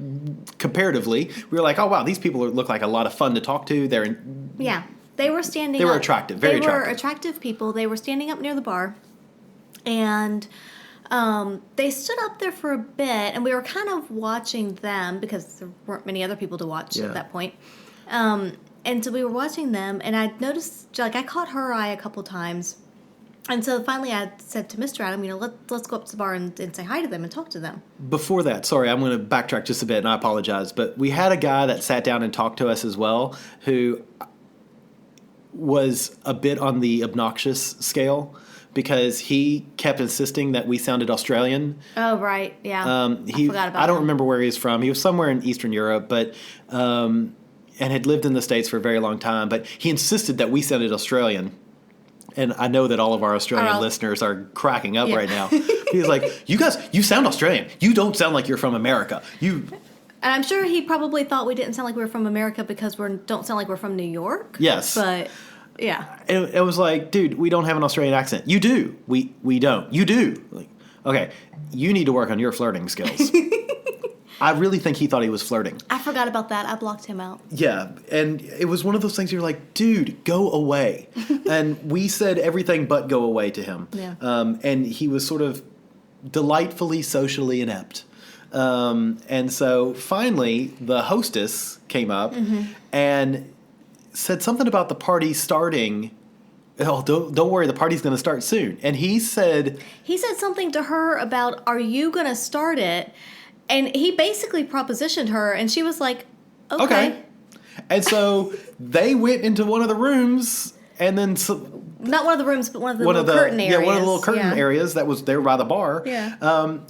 D: comparatively, we were like, oh wow, these people look like a lot of fun to talk to.
C: They were standing.
D: They were attractive, very attractive.
C: They were attractive people. They were standing up near the bar, and they stood up there for a bit, and we were kind of watching them because there weren't many other people to watch at that point. And so we were watching them, and I noticed, I caught her eye a couple times. And so finally I said to Mr. Adam, let's go up to the bar and say hi to them and talk to them. Before
D: that, sorry, I'm going to backtrack just a bit, and I apologize, but we had a guy that sat down and talked to us as well who was a bit on the obnoxious scale because he kept insisting that we sounded Australian.
C: Oh, right, yeah. I forgot about
D: I don't remember where he's from. He was somewhere in Eastern Europe, but and had lived in the States for a very long time, but he insisted that we sounded Australian. And I know that all of our Australian listeners are cracking up right now. He's like, you guys, you sound Australian. You don't sound like you're from America. And
C: I'm sure he probably thought we didn't sound like we were from America because we don't sound like we're from New York.
D: Yes.
C: But, yeah.
D: It was like, dude, we don't have an Australian accent. You do. We don't. You do. Like, okay, you need to work on your flirting skills. I really think he thought he was flirting.
C: I forgot about that. I blocked him out.
D: Yeah, and it was one of those things you're like, dude, go away. And we said everything but go away to him.
C: Yeah.
D: And he was sort of delightfully socially inept. And so finally, the hostess came up and said something about the party starting. Oh, don't worry, the party's going to start soon. And he said
C: something to her about, are you going to start it? And he basically propositioned her, and she was like, okay.
D: And so they went into one of the rooms, and then...
C: Not one of the rooms, but one of the little curtain areas.
D: Yeah, one of the little curtain areas that was there by the bar.
C: Yeah.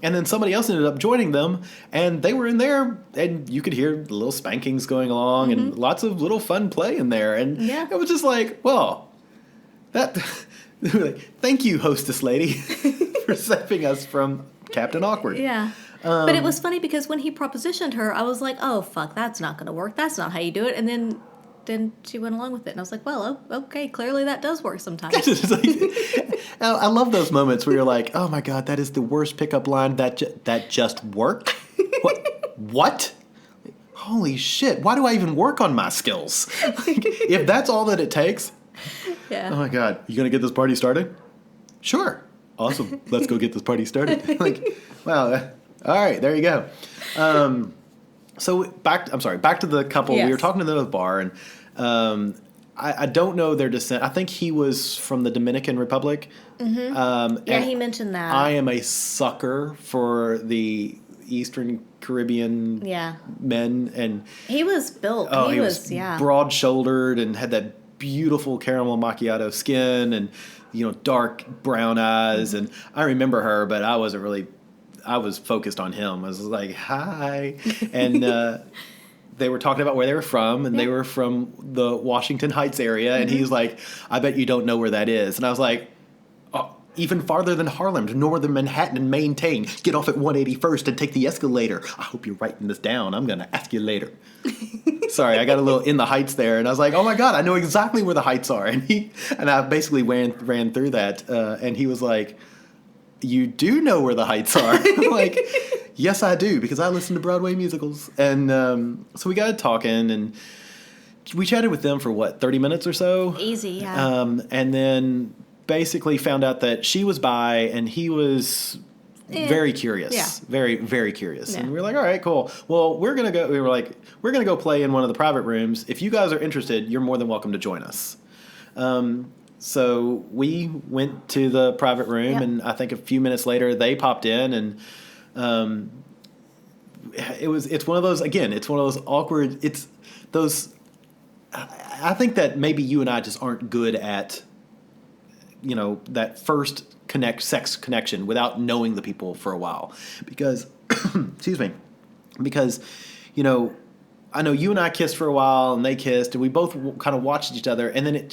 D: And then somebody else ended up joining them, and they were in there, and you could hear the little spankings going along, and lots of little fun play in there. And it was just like, well, thank you, hostess lady, for saving us from Captain Awkward.
C: Yeah. But it was funny because when he propositioned her, I was like, oh, fuck, that's not going to work. That's not how you do it. And then she went along with it. And I was like, well, okay, clearly that does work sometimes.
D: I love those moments where you're like, oh my God, that is the worst pickup line that just worked. What? Holy shit! Why do I even work on my skills? Like, if that's all that it takes.
C: Yeah.
D: Oh my God, you gonna get this party started? Sure. Awesome. Let's go get this party started. Like, wow. All right, there you go. So back to the couple.
C: Yes.
D: We were talking to them at the bar, and I don't know their descent. I think he was from the Dominican Republic.
C: Mm-hmm. Yeah, he mentioned that.
D: I am a sucker for the Eastern Caribbean men, and
C: he was built.
D: Oh,
C: he was
D: broad-shouldered and had that beautiful caramel macchiato skin, and dark brown eyes. And I remember her, but I wasn't really. I was focused on him. I was like, "Hi," and they were talking about where they were from, and they were from the Washington Heights area. And he's like, "I bet you don't know where that is." And I was like, even farther than Harlem, to northern Manhattan and maintain. Get off at 181st and take the escalator. I hope you're writing this down. I'm going to ask you later. Sorry, I got a little in the Heights there, and I was like, oh my God, I know exactly where the Heights are. And I basically ran through that, and he was like, you do know where the Heights are? I'm like, yes, I do, because I listen to Broadway musicals. And so we got talking, and we chatted with them for 30 minutes or so?
C: Easy, yeah.
D: And then basically found out that she was bi and he was very curious.
C: Yeah.
D: Very, very curious.
C: Yeah.
D: And we were like, all right, cool. Well, we're going to go play in one of the private rooms. If you guys are interested, you're more than welcome to join us. So we went to the private room, and I think a few minutes later they popped in, and it's one of those awkward, I think that maybe you and I just aren't good at that first sex connection without knowing the people for a while, because excuse me, because I know you and I kissed for a while, and they kissed, and we both kind of watched each other, and then it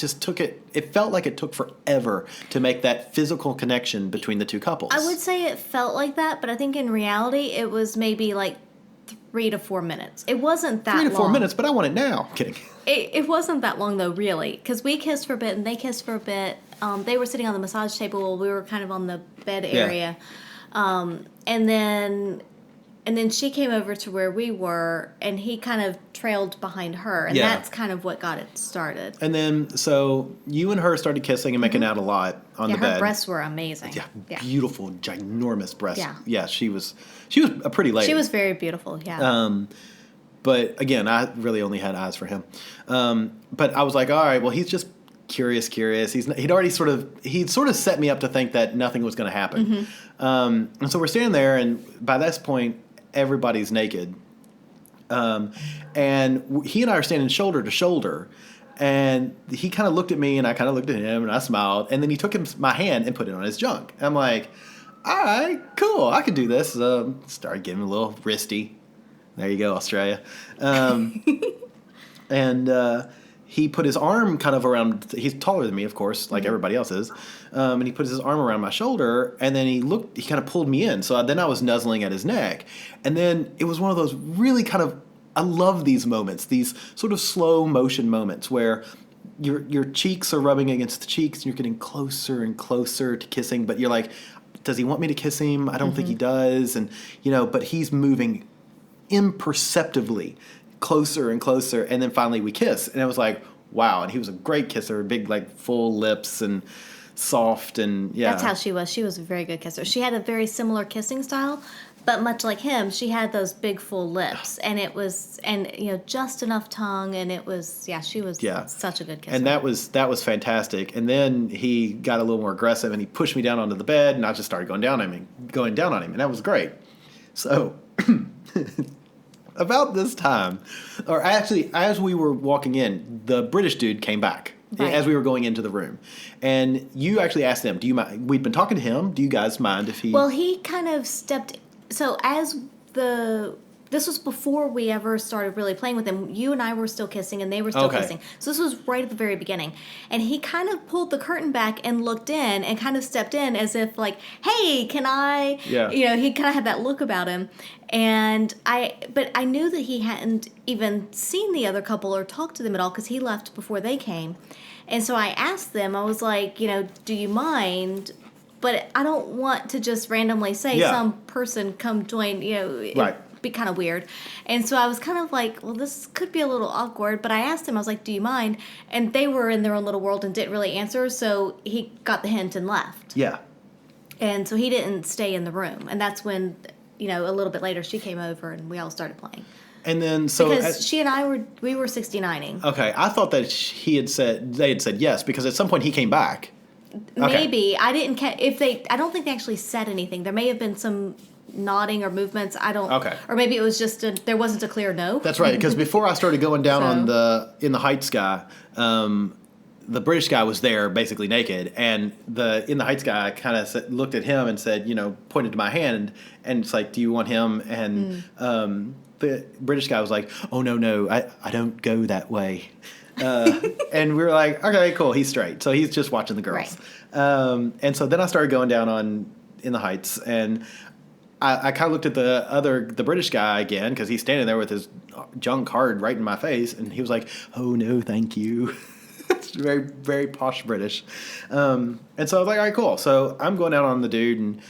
D: felt like it took forever to make that physical connection between the two couples.
C: I would say it felt like that, but I think in reality it was maybe like 3 to 4 minutes. It wasn't that long.
D: 3 to 4 minutes, but I want it now. Kidding.
C: It wasn't that long, though, really, because we kissed for a bit and they kissed for a bit. They were sitting on the massage table while we were kind of on the bed area. And then she came over to where we were, and he kind of trailed behind her, and that's kind of what got it started.
D: And then, so you and her started kissing and making out a lot on the bed.
C: Her breasts were amazing.
D: Yeah, beautiful, ginormous breasts.
C: Yeah.
D: She was a pretty lady.
C: She was very beautiful, yeah.
D: But again, I really only had eyes for him. But I was like, all right, well, he's just curious. He'd sort of set me up to think that nothing was going to happen. And so we're standing there, and by this point, everybody's naked. And he and I are standing shoulder to shoulder. And he kind of looked at me, and I kind of looked at him, and I smiled. And then he took my hand and put it on his junk. And I'm like, all right, cool, I could do this. Started giving him a little wristy. There you go, Australia. And he put his arm kind of around, he's taller than me, of course, like everybody else is. And he put his arm around my shoulder, and then he kind of pulled me in. So then I was nuzzling at his neck. And then it was one of those really kind of, I love these moments, these sort of slow motion moments where your cheeks are rubbing against the cheeks, and you're getting closer and closer to kissing, but you're like, does he want me to kiss him? I don't think he does. And, but he's moving imperceptibly closer and closer, and then finally we kiss, and I was like, wow. And he was a great kisser, big, like, full lips and soft, and
C: That's how she was. She was a very good kisser. She had a very similar kissing style, but much like him, she had those big full lips, and it was, just enough tongue, and it was, she was such a good kisser.
D: And that was fantastic. And then he got a little more aggressive, and he pushed me down onto the bed, and I just started going down on him, and that was great. So about this time, or actually as we were walking in, the British dude came back as we were going into the room. And you actually asked them, do you mind? We'd been talking to him. Do you guys mind if he...
C: Well, he kind of stepped... So as the This was before we ever started really playing with him. You and I were still kissing, and they were still
D: Okay.
C: kissing. So this was right at the very beginning. And he kind of pulled the curtain back and looked in and kind of stepped in as if like, hey, can I?
D: Yeah.
C: You know, he kind of had that look about him. But I knew that he hadn't even seen the other couple or talked to them at all because he left before they came. And so I asked them, I was like, you know, do you mind? But I don't want to just randomly say some person come join, you know, it'd be kind of weird. And so I was kind of like, well, this could be a little awkward. But I asked him, I was like, do you mind? And they were in their own little world and didn't really answer. So he got the hint and left.
D: Yeah.
C: And so he didn't stay in the room. And that's when, you know, a little bit later she came over and we all started playing.
D: And then so
C: because she and I were 69ing.
D: Okay, I thought that they had said yes because at some point he came back.
C: Maybe I didn't I don't think they actually said anything. There may have been some nodding or movements. I don't.
D: Okay.
C: Or maybe it was just there wasn't a clear no.
D: That's right. Because before I started going down on in the Heights guy, the British guy was there basically naked, and the in the Heights guy kind of looked at him and said, you know, pointed to my hand, and it's like, do you want him? And the British guy was like, oh no, I don't go that way. And we were like, okay, cool, he's straight, so he's just watching the girls. Right. And so then I started going down on in the Heights, and I kind of looked at the British guy again because he's standing there with his junk hard right in my face, and he was like, oh no, thank you. It's very, very posh British. And so I was like, all right, cool. So I'm going down on the dude, and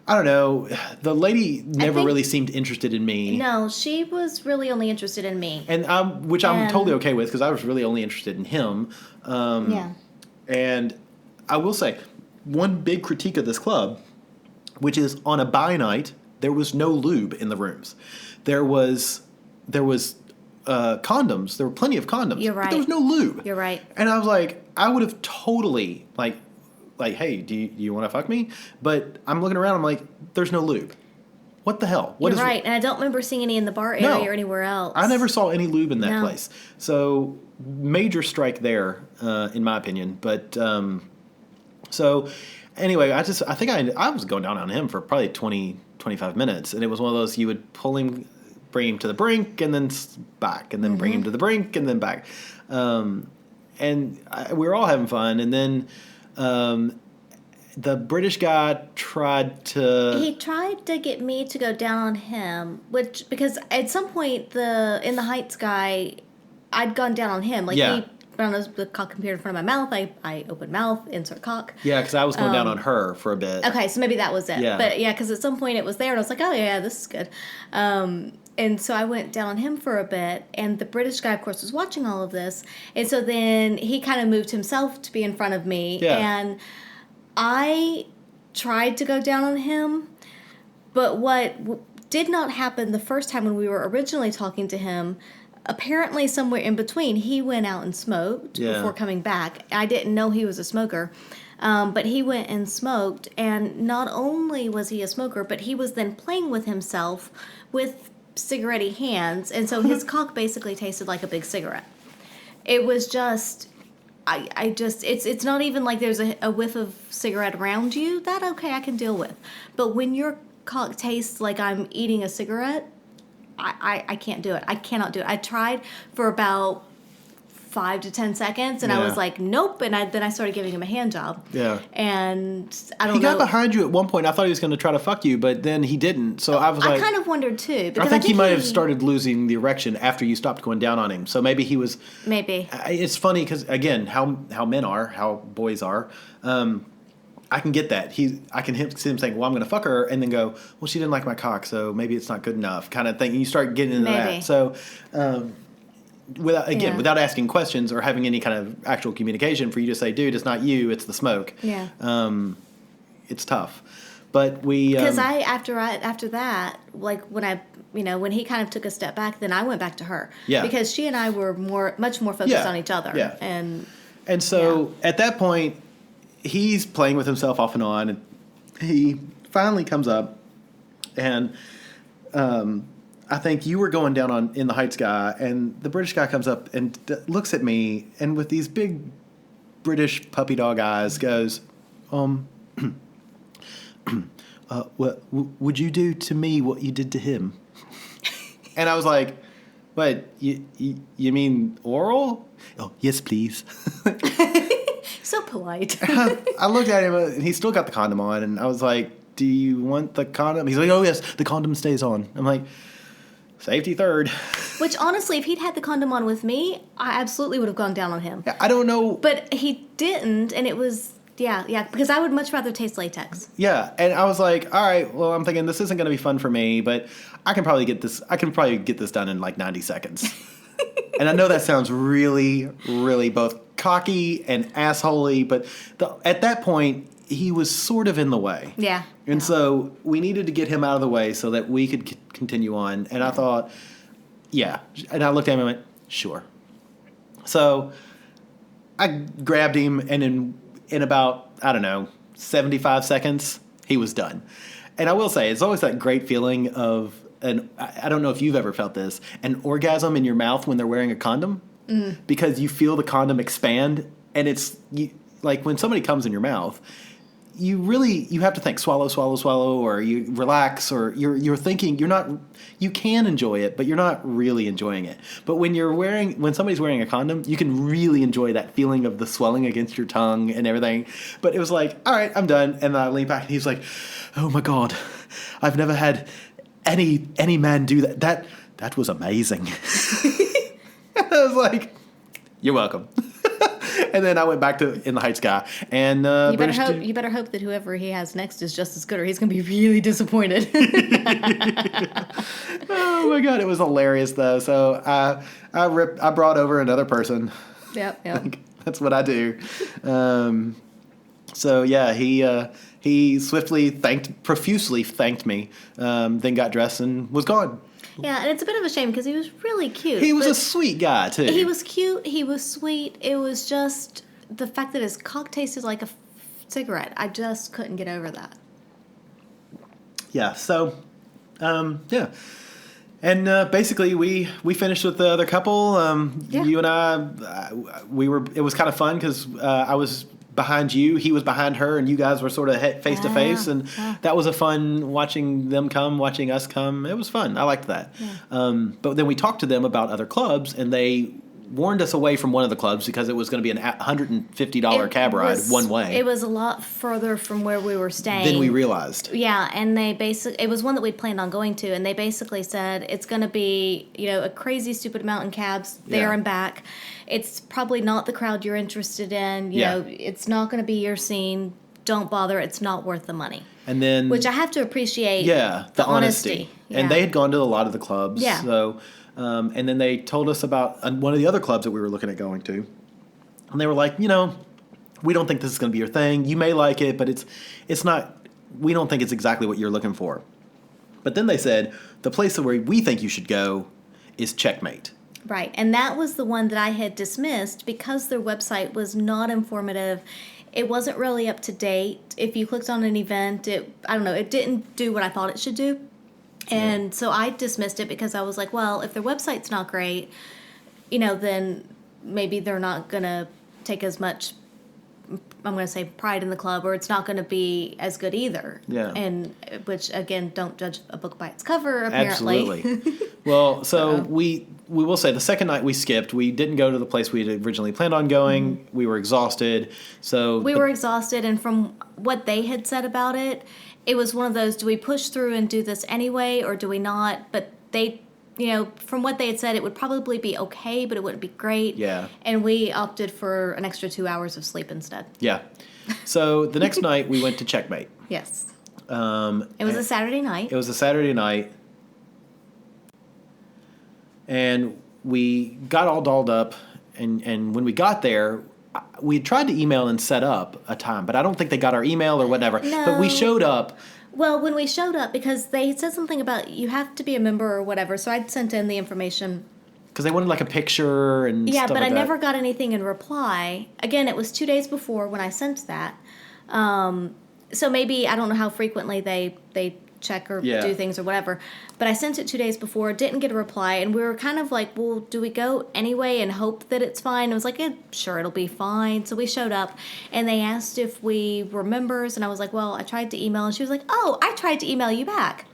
D: I don't know. The lady never really seemed interested in me.
C: No, she was really only interested in me.
D: And which I'm totally okay with because I was really only interested in him.
C: Yeah.
D: And I will say, one big critique of this club, which is on a bi night, there was no lube in the rooms. There was condoms. There were plenty of condoms.
C: You're right.
D: But there was no lube.
C: You're right.
D: And I was like, I would have totally like, hey, do you want to fuck me? But I'm looking around. I'm like, there's no lube. What the hell?
C: You're right. And I don't remember seeing any in the bar area or anywhere else.
D: I never saw any lube in that place. So major strike there, in my opinion. But so anyway, I think I was going down on him for probably 20, 25 minutes, and it was one of those you would pull him, bring him to the brink, and then back, and then bring him to the brink, and then back. And we were all having fun, and then the British guy tried to
C: get me to go down on him, because at some point in the Heights guy, I'd gone down on him. Like he found the cock appeared in front of my mouth. I opened mouth, insert cock.
D: Yeah, because I was going down on her for a bit.
C: Okay, so maybe that was it.
D: Yeah.
C: But yeah, because at some point it was there, and I was like, oh yeah, this is good. And so I went down on him for a bit, and the British guy, of course, was watching all of this. And so then he kind of moved himself to be in front of me, and I tried to go down on him, but what did not happen the first time when we were originally talking to him, apparently somewhere in between, he went out and smoked before coming back. I didn't know he was a smoker. But he went and smoked, and not only was he a smoker, but he was then playing with himself with cigarette-y hands, and so his cock basically tasted like a big cigarette. It was just, it's not even like there's a whiff of cigarette around you. That, okay, I can deal with. But when your cock tastes like I'm eating a cigarette, I can't do it. I cannot do it. I tried for about 5 to 10 seconds, and I was like, nope. And then I started giving him a hand job. Yeah. And I don't know.
D: He got behind you at one point. I thought he was going to try to fuck you, but then he didn't. So I was like,
C: I kind of wondered too. Because
D: I think he might have started losing the erection after you stopped going down on him. So maybe he was.
C: Maybe.
D: It's funny because, again, how men are, how boys are. I can get that. I can see him saying, well, I'm going to fuck her, and then go, well, she didn't like my cock, so maybe it's not good enough, kind of thing. And you start getting into that. So, without asking questions or having any kind of actual communication, for you to say, dude, it's not you, it's the smoke.
C: Yeah.
D: It's tough. But
C: because after that, like when he kind of took a step back, then I went back to her. Yeah. Because she and I were much more focused on each other. Yeah. And so at that point, he's playing with himself off and on, and he finally comes up, and I think you were going down on in the Heights guy, and the British guy comes up and looks at me, and with these big British puppy dog eyes goes, what would you do to me what you did to him?
D: And I was like, what, you mean oral? Oh, yes, please.
C: So polite.
D: I looked at him, and he still got the condom on, and I was like, do you want the condom? He's like, oh, yes, the condom stays on. I'm like, safety third.
C: Which, honestly, if he'd had the condom on with me, I absolutely would have gone down on him.
D: I don't know.
C: But he didn't, and it was, yeah, because I would much rather taste latex.
D: Yeah, and I was like, all right, well, I'm thinking this isn't going to be fun for me, but I can probably get this done in like 90 seconds. And I know that sounds really, really both cocky and assholey, but at that point, he was sort of in the way.
C: Yeah.
D: And so we needed to get him out of the way so that we could continue on. And I thought, yeah. And I looked at him and went, sure. So I grabbed him, and in about, I don't know, 75 seconds, he was done. And I will say, it's always that great feeling of, I don't know if you've ever felt this, an orgasm in your mouth when they're wearing a condom. Because you feel the condom expand, and it's like when somebody comes in your mouth, you have to think swallow, swallow, swallow, or you relax, or you're thinking you can enjoy it, but you're not really enjoying it. But when somebody's wearing a condom, you can really enjoy that feeling of the swelling against your tongue and everything. But it was like, all right, I'm done. And I leaned back, and he's like, oh my God, I've never had any man do that. That was amazing. I was like, you're welcome. And then I went back to In the Heights guy. And
C: you better hope that whoever he has next is just as good, or he's going to be really disappointed.
D: Oh my God, it was hilarious though. So I brought over another person.
C: Yep.
D: That's what I do. So yeah, he profusely thanked me, then got dressed and was gone.
C: Yeah, and it's a bit of a shame because he was really cute.
D: He was a sweet guy, too.
C: He was cute. He was sweet. It was just the fact that his cock tasted like a cigarette. I just couldn't get over that.
D: Yeah, so, yeah. And basically, we finished with the other couple.
C: Yeah.
D: You and I, it was kind of fun because I was behind you, he was behind her, and you guys were sort of face to face, and that was a fun watching us come. It was fun. I liked that. Yeah. But then we talked to them about other clubs, and they warned us away from one of the clubs because it was going to be an $150 cab ride one way.
C: It was a lot further from where we were staying
D: than we realized.
C: Yeah, and it was one that we'd planned on going to, and they basically said it's going to be, a crazy stupid amount in cabs there and back. It's probably not the crowd you're interested in. You know, it's not going to be your scene. Don't bother. It's not worth the money.
D: And then,
C: which I have to appreciate.
D: Yeah, the honesty. Yeah. And they had gone to a lot of the clubs.
C: Yeah.
D: So, and then they told us about one of the other clubs that we were looking at going to, and they were like, we don't think this is going to be your thing. You may like it, but it's not. We don't think it's exactly what you're looking for. But then they said the place where we think you should go is Checkmate.
C: Right, and that was the one that I had dismissed because their website was not informative. It wasn't really up to date. If you clicked on an event, it didn't do what I thought it should do. And so I dismissed it because I was like, well, if their website's not great, then maybe they're not going to take as much, I'm going to say, pride in the club, or it's not going to be as good either. Yeah. And which, again, don't judge a book by its cover, apparently.
D: Absolutely. Well, so we will say the second night we skipped. We didn't go to the place we had originally planned on going. Mm-hmm. We were exhausted. We were exhausted,
C: and from what they had said about it, it was one of those, do we push through and do this anyway, or do we not? But they, from what they had said, it would probably be okay, but it wouldn't be great.
D: Yeah.
C: And we opted for an extra 2 hours of sleep instead.
D: Yeah. So the next night we went to Checkmate.
C: Yes. It was a Saturday night.
D: It was a Saturday night. And we got all dolled up, and when we got there, we had tried to email and set up a time, but I don't think they got our email or whatever.
C: No.
D: But we showed up.
C: Well, when we showed up, because they said something about you have to be a member or whatever, so I'd sent in the information.
D: Because they wanted like a picture and stuff like that.
C: Yeah, but I never got anything in reply. Again, it was 2 days before when I sent that. So maybe, I don't know how frequently they check or do things or whatever. But I sent it 2 days before, didn't get a reply, and we were kind of like, well, do we go anyway and hope that it's fine? I was like, sure, it'll be fine. So we showed up, and they asked if we were members, and I was like, well, I tried to email, and she was like, oh, I tried to email you back.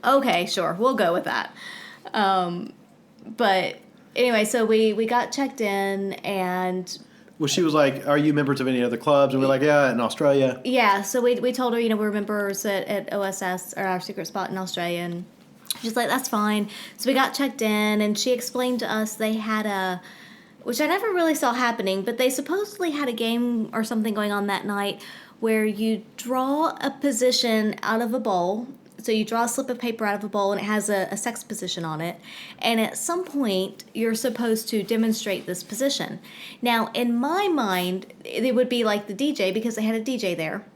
C: Okay, sure, we'll go with that. But anyway, so we got checked in, and
D: Well, she was like, "Are you members of any other clubs?" And we're like, "Yeah, in Australia."
C: yeah, so we told her, we're members at OSS, or our secret spot in Australia, and she's like, that's fine. So we got checked in, and she explained to us they had which I never really saw happening, but they supposedly had a game or something going on that night where you draw a position out of a bowl. So you draw a slip of paper out of a bowl, and it has a sex position on it. And at some point, you're supposed to demonstrate this position. Now, in my mind, it would be like the DJ, because they had a DJ there.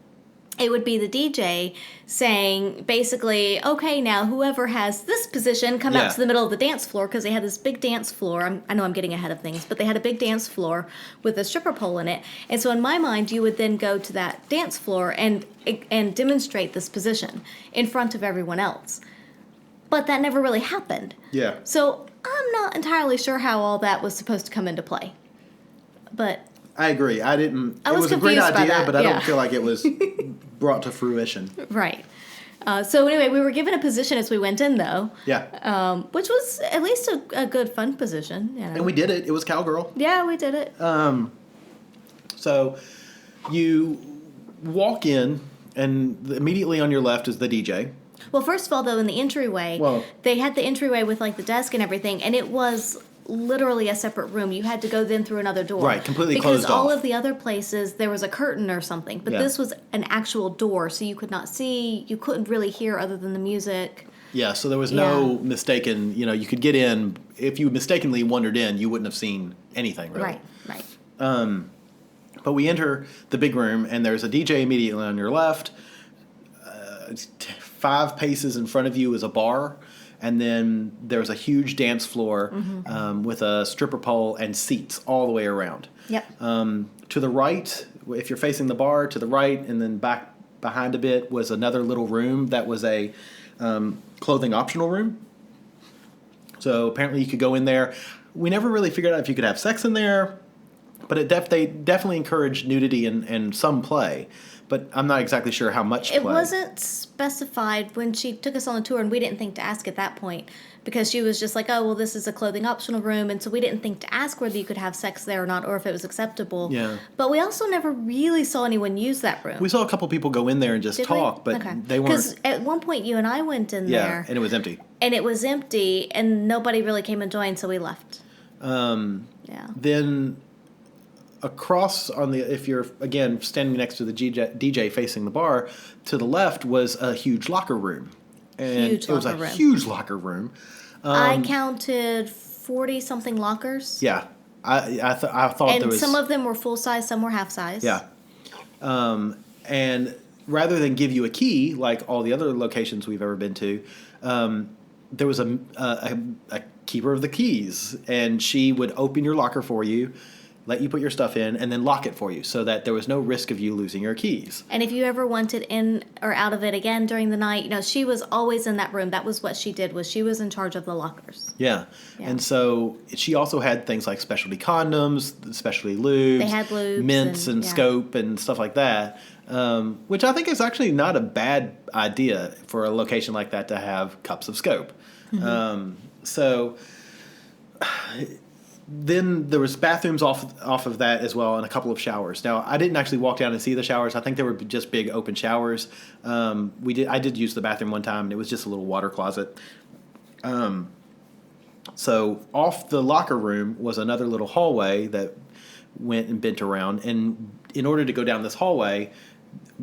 C: It would be the DJ saying, basically, okay, now whoever has this position, come out to the middle of the dance floor, because they had this big dance floor. I know I'm getting ahead of things, but they had a big dance floor with a stripper pole in it. And so in my mind, you would then go to that dance floor and demonstrate this position in front of everyone else. But that never really happened.
D: Yeah.
C: So I'm not entirely sure how all that was supposed to come into play. But
D: I agree. I didn't.
C: I was
D: it was a great
C: confused by
D: idea,
C: that,
D: but I
C: yeah.
D: don't feel like it was brought to fruition.
C: right. So anyway, we were given a position as we went in, though.
D: Yeah.
C: Which was at least a good, fun position.
D: And we did it. It was cowgirl.
C: Yeah, we did it.
D: So you walk in, and immediately on your left is the DJ.
C: Well, first of all, though, in the entryway, they had the entryway with, like, the desk and everything, and it was literally a separate room. You had to go then through another door.
D: Right, completely
C: because
D: closed off.
C: all of the other places, there was a curtain or something, but this was an actual door, so you could not see, you couldn't really hear other than the music.
D: Yeah, so there was no mistaken, you could get in. If you mistakenly wandered in, you wouldn't have seen anything, really.
C: Right.
D: But we enter the big room, and there's a DJ immediately on your left. 5 paces in front of you is a bar, and then there's a huge dance floor with a stripper pole and seats all the way around.
C: Yep.
D: To the right, if you're facing the bar, to the right, and then back behind a bit was another little room that was a clothing optional room. So apparently you could go in there. We never really figured out if you could have sex in there, but they definitely encouraged nudity and some play. But I'm not exactly sure how much play.
C: It wasn't specified when she took us on the tour, and we didn't think to ask at that point, because she was just like, oh, well, this is a clothing optional room, and so we didn't think to ask whether you could have sex there or not, or if it was acceptable.
D: Yeah.
C: But we also never really saw anyone use that room.
D: We saw a couple people go in there and just
C: Did
D: talk,
C: we?
D: but
C: Okay.
D: they weren't.
C: Because at one point you and I went in there.
D: And it was empty.
C: And it was empty, and nobody really came and joined, so we left.
D: Then across if you're again standing next to the DJ facing the bar, to the left was a huge locker room, and it was a huge locker room.
C: I counted 40 something lockers.
D: Yeah, I thought
C: and
D: there was,
C: some of them were full size, some were half size.
D: Yeah, and rather than give you a key like all the other locations we've ever been to, there was a keeper of the keys, and she would open your locker for you, let you put your stuff in, and then lock it for you so that there was no risk of you losing your keys.
C: And if you ever wanted in or out of it again during the night, she was always in that room. That was what she did, was she was in charge of the lockers.
D: Yeah. And so she also had things like specialty condoms, specialty lubes.
C: They had lubes.
D: Mints and scope and stuff like that, which I think is actually not a bad idea for a location like that to have cups of scope. So then there was bathrooms off of that as well, and a couple of showers. Now, I didn't actually walk down and see the showers. I think they were just big open showers. I did use the bathroom one time, and it was just a little water closet. So off the locker room was another little hallway that went and bent around. And in order to go down this hallway,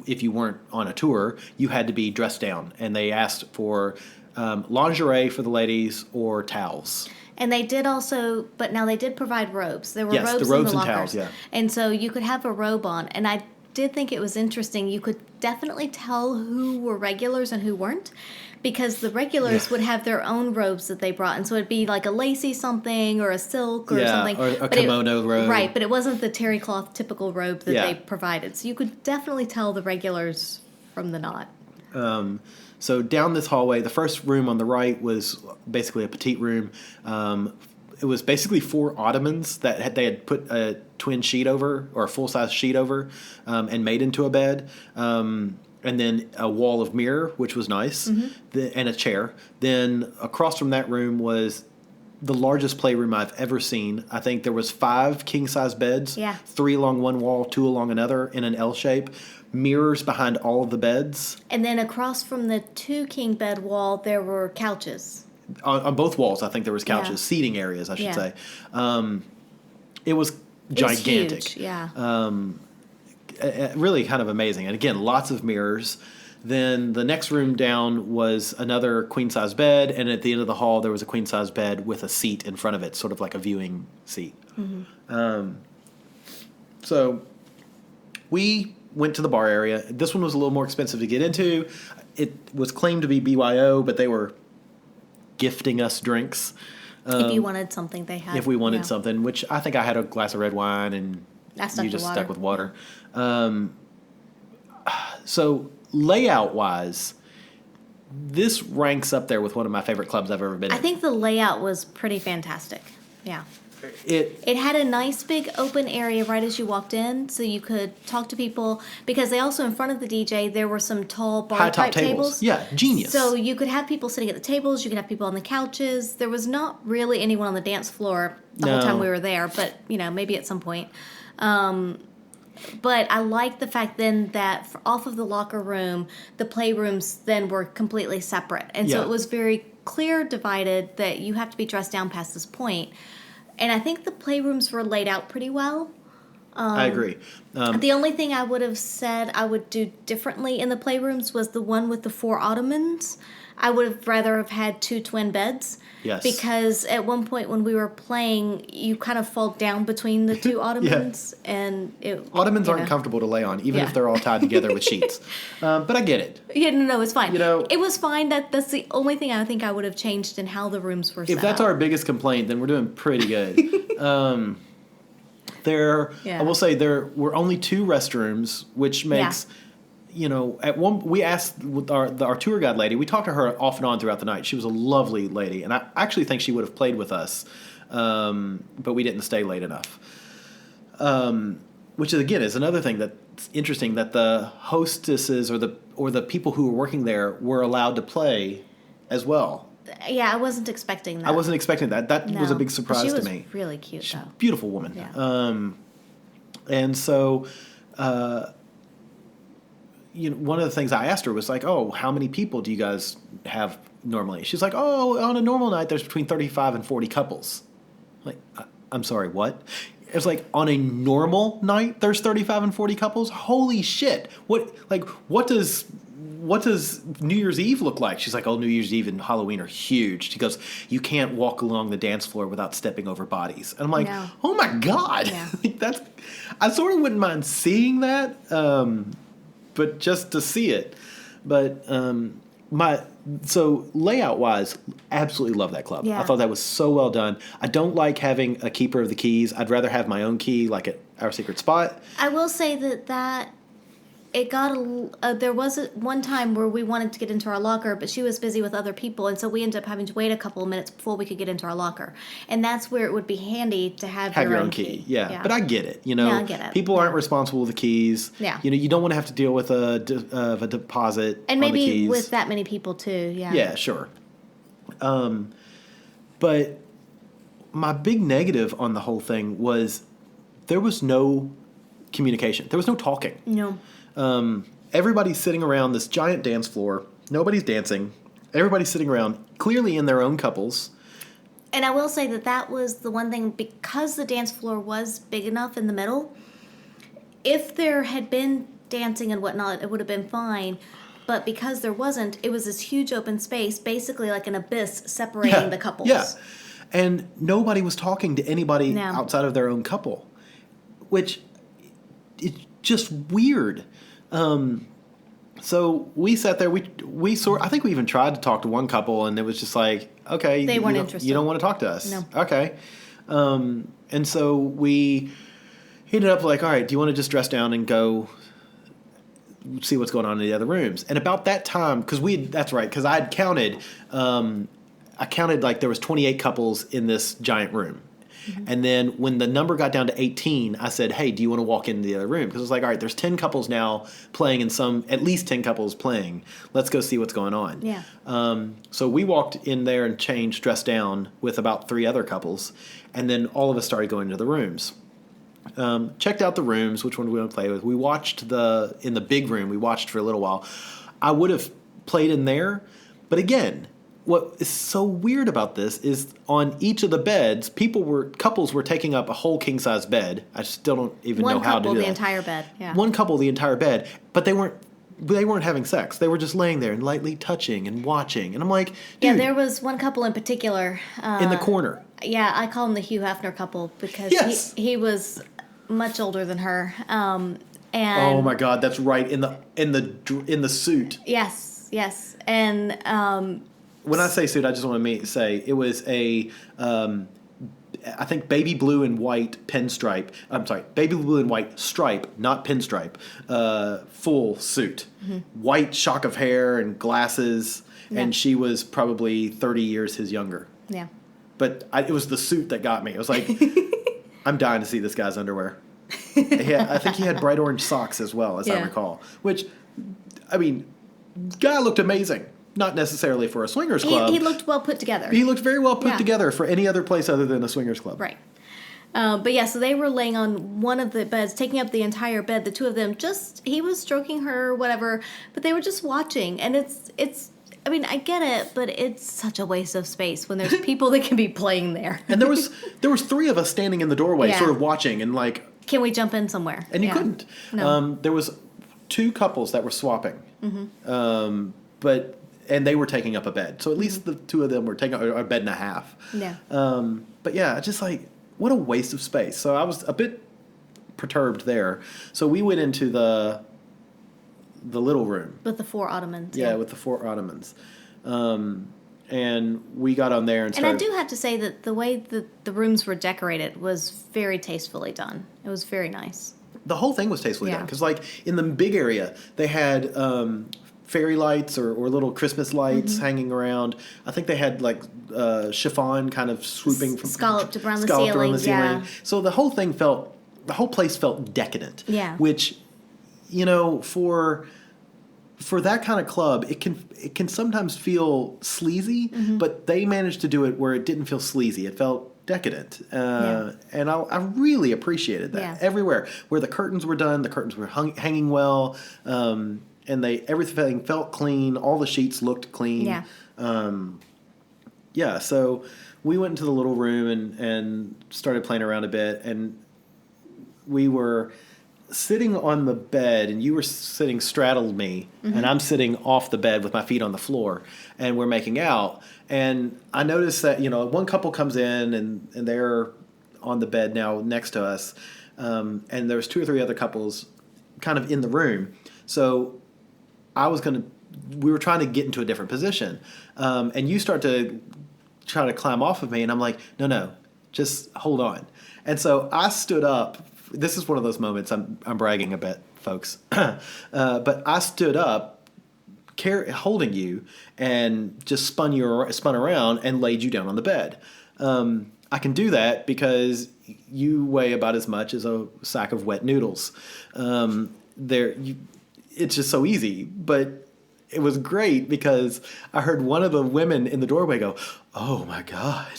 D: if you weren't on a tour, you had to be dressed down. And they asked for lingerie for the ladies or towels.
C: And they did also, but now they did provide robes. There were robes
D: the robes
C: in the
D: and
C: lockers.
D: towels, yeah.
C: And so you could have a robe on. And I did think it was interesting. You could definitely tell who were regulars and who weren't, because the regulars would have their own robes that they brought. And so it'd be like a lacy something or a silk or something.
D: Or a kimono robe.
C: Right, but it wasn't the terry cloth typical robe that they provided. So you could definitely tell the regulars from the not.
D: So down this hallway, the first room on the right was basically a petite room. It was basically 4 ottomans that they had put a twin sheet over, or a full-size sheet over, and made into a bed. And and then a wall of mirror, which was nice, and a chair. Then across from that room was the largest playroom I've ever seen. I think there was 5 king-size beds, 3 along one wall, 2 along another in an L shape, mirrors behind all of the beds.
C: And then across from the 2 king bed wall, there were couches.
D: On both walls, I think there was couches, seating areas, I should say. It was gigantic.
C: It was huge, yeah.
D: Really kind of amazing. And again, lots of mirrors. Then the next room down was another queen-size bed, and at the end of the hall there was a queen-size bed with a seat in front of it, sort of like a viewing seat. So we went to the bar area. This one was a little more expensive to get into. It was claimed to be BYO, but they were gifting us drinks.
C: If you wanted something, they had.
D: If we wanted something, which I think I had a glass of red wine, and you just stuck with water. So layout-wise, this ranks up there with one of my favorite clubs I've ever been in.
C: I think the layout was pretty fantastic. Yeah. It had a nice big open area right as you walked in, so you could talk to people, because they also, in front of the DJ, there were some tall bar type tables.
D: Yeah, genius.
C: So you could have people sitting at the tables, you could have people on the couches. There was not really anyone on the dance floor the whole time we were there, but maybe at some point. But I like the fact then that off of the locker room, the playrooms then were completely separate. And so it was very clear divided that you have to be dressed down past this point. And I think the playrooms were laid out pretty well.
D: I agree.
C: The only thing I would have said I would do differently in the playrooms was the one with the 4 ottomans. I would have rather have had 2 twin beds.
D: Yes.
C: Because at one point when we were playing, you kind of fall down between the 2 ottomans. And
D: ottomans aren't comfortable to lay on, even if they're all tied together with sheets. But I get it.
C: Yeah, no, it's fine. It was fine. That's the only thing I think I would have changed in how the rooms were set up.
D: If that's our biggest complaint, then we're doing pretty good. I will say there were only 2 restrooms, which makes... we asked our tour guide lady. We talked to her off and on throughout the night. She was a lovely lady, and I actually think she would have played with us, but we didn't stay late enough. Which is another thing that's interesting, that the hostesses or the people who were working there were allowed to play as well.
C: Yeah, I wasn't expecting that.
D: I wasn't expecting that. That was a big surprise to me.
C: She was really cute, though.
D: Beautiful woman.
C: Yeah.
D: And so. One of the things I asked her was like, oh, how many people do you guys have normally? She's like, oh, on a normal night, there's between 35 and 40 couples. Like, I'm sorry, what? It was like, on a normal night, there's 35 and 40 couples? Holy shit. What does New Year's Eve look like? She's like, oh, New Year's Eve and Halloween are huge. She goes, you can't walk along the dance floor without stepping over bodies. And I'm like, oh my God. Yeah. I sort of wouldn't mind seeing that. But just to see it. But so layout wise, absolutely love that club.
C: Yeah.
D: I thought that was so well done. I don't like having a keeper of the keys. I'd rather have my own key, like at Our Secret Spot.
C: I will say that it got there was one time where we wanted to get into our locker, but she was busy with other people, and so we ended up having to wait a couple of minutes before we could get into our locker. And that's where it would be handy to have your own key.
D: Yeah, but I get it.
C: I get it.
D: People aren't responsible with the keys.
C: Yeah.
D: You don't want to have to deal with a deposit
C: and
D: on the keys.
C: maybe with that many people too. Yeah.
D: Yeah, sure. But my big negative on the whole thing was there was no communication. There was no talking.
C: No.
D: Everybody's sitting around this giant dance floor. Nobody's dancing. Everybody's sitting around, clearly in their own couples.
C: And I will say that was the one thing, because the dance floor was big enough in the middle, if there had been dancing and whatnot, it would have been fine. But because there wasn't, it was this huge open space, basically like an abyss separating the couples.
D: Yeah. And nobody was talking to anybody outside of their own couple, which it's just weird. So we sat there. I think we even tried to talk to one couple, and it was just like, okay,
C: they weren't interested.
D: You don't want to talk to us.
C: No.
D: Okay. And so we ended up like, all right, do you want to just dress down and go see what's going on in the other rooms? And about that time, because I had counted. I counted like there was 28 couples in this giant room. And then when the number got down to 18, I said, hey, do you want to walk into the other room? Because it was like, all right, there's 10 couples now playing at least 10 couples playing. Let's go see what's going on.
C: Yeah.
D: So we walked in there and changed, dressed down with about 3 other couples. And then all of us started going to the rooms. Checked out the rooms, which one do we want to play with. We watched in the big room, we watched for a little while. I would have played in there, but again, what is so weird about this is on each of the beds, couples were taking up a whole king size bed. I still don't even know how to do that.
C: One couple, the entire bed. Yeah.
D: One couple, the entire bed, but they weren't having sex. They were just laying there and lightly touching and watching. And I'm like, dude.
C: Yeah, there was one couple in particular.
D: In the corner.
C: Yeah, I call him the Hugh Hefner couple because
D: Yes.
C: he was much older than her. And
D: Oh my God, that's right. In the suit.
C: Yes. And
D: When I say suit, I just want to say it was a, I think baby blue and white pinstripe. I'm sorry, baby blue and white stripe, not pinstripe. Full suit, white shock of hair and glasses, and she was probably 30 years his younger.
C: yeah.
D: But it was the suit that got me. It was like, I'm dying to see this guy's underwear. I think he had bright orange socks as well, as I recall. Which, I mean, guy looked amazing. Not necessarily for a swingers club.
C: He looked well put together.
D: He looked very well put together for any other place other than a swingers club.
C: Right. But yeah, so they were laying on one of the beds, taking up the entire bed. The two of them, he was stroking her, whatever, but they were just watching. And it's. I mean, I get it, but it's such a waste of space when there's people that can be playing there.
D: And there was 3 of us standing in the doorway, sort of watching, and like,
C: can we jump in somewhere?
D: and you couldn't.
C: No.
D: There was 2 couples that were swapping, and they were taking up a bed. So at least the 2 of them were taking up a bed and a half.
C: Yeah.
D: But yeah, just like, what a waste of space. So I was a bit perturbed there. So we went into the little room.
C: With the 4 ottomans.
D: Yeah, with the 4 ottomans. And we got on there and started.
C: And I do have to say that the way that the rooms were decorated was very tastefully done. It was very nice.
D: The whole thing was tastefully done. Because like in the big area, they had fairy lights or little Christmas lights hanging around. I think they had like chiffon kind of swooping from
C: scalloped around the ceiling. Yeah.
D: So the whole place felt decadent.
C: Yeah.
D: Which, you know, for that kind of club, it can sometimes feel sleazy, but they managed to do it where it didn't feel sleazy. It felt decadent, and I really appreciated that.
C: Yeah.
D: Everywhere where the curtains were done, the curtains were hanging well, and everything felt clean. All the sheets looked clean.
C: Yeah.
D: So we went into the little room and started playing around a bit, and we were sitting on the bed, and you were sitting straddled me, and I'm sitting off the bed with my feet on the floor, and we're making out. And I noticed that, you know, one couple comes in, and they're on the bed now next to us, and there was 2 or 3 other couples kind of in the room. So we were trying to get into a different position, and you start to try to climb off of me, and I'm like, no, just hold on. And so I stood up. This is one of those moments I'm bragging a bit, folks. But I stood up, holding you, and just spun around and laid you down on the bed. I can do that because you weigh about as much as a sack of wet noodles. It's just so easy. But it was great because I heard one of the women in the doorway go, "Oh my God."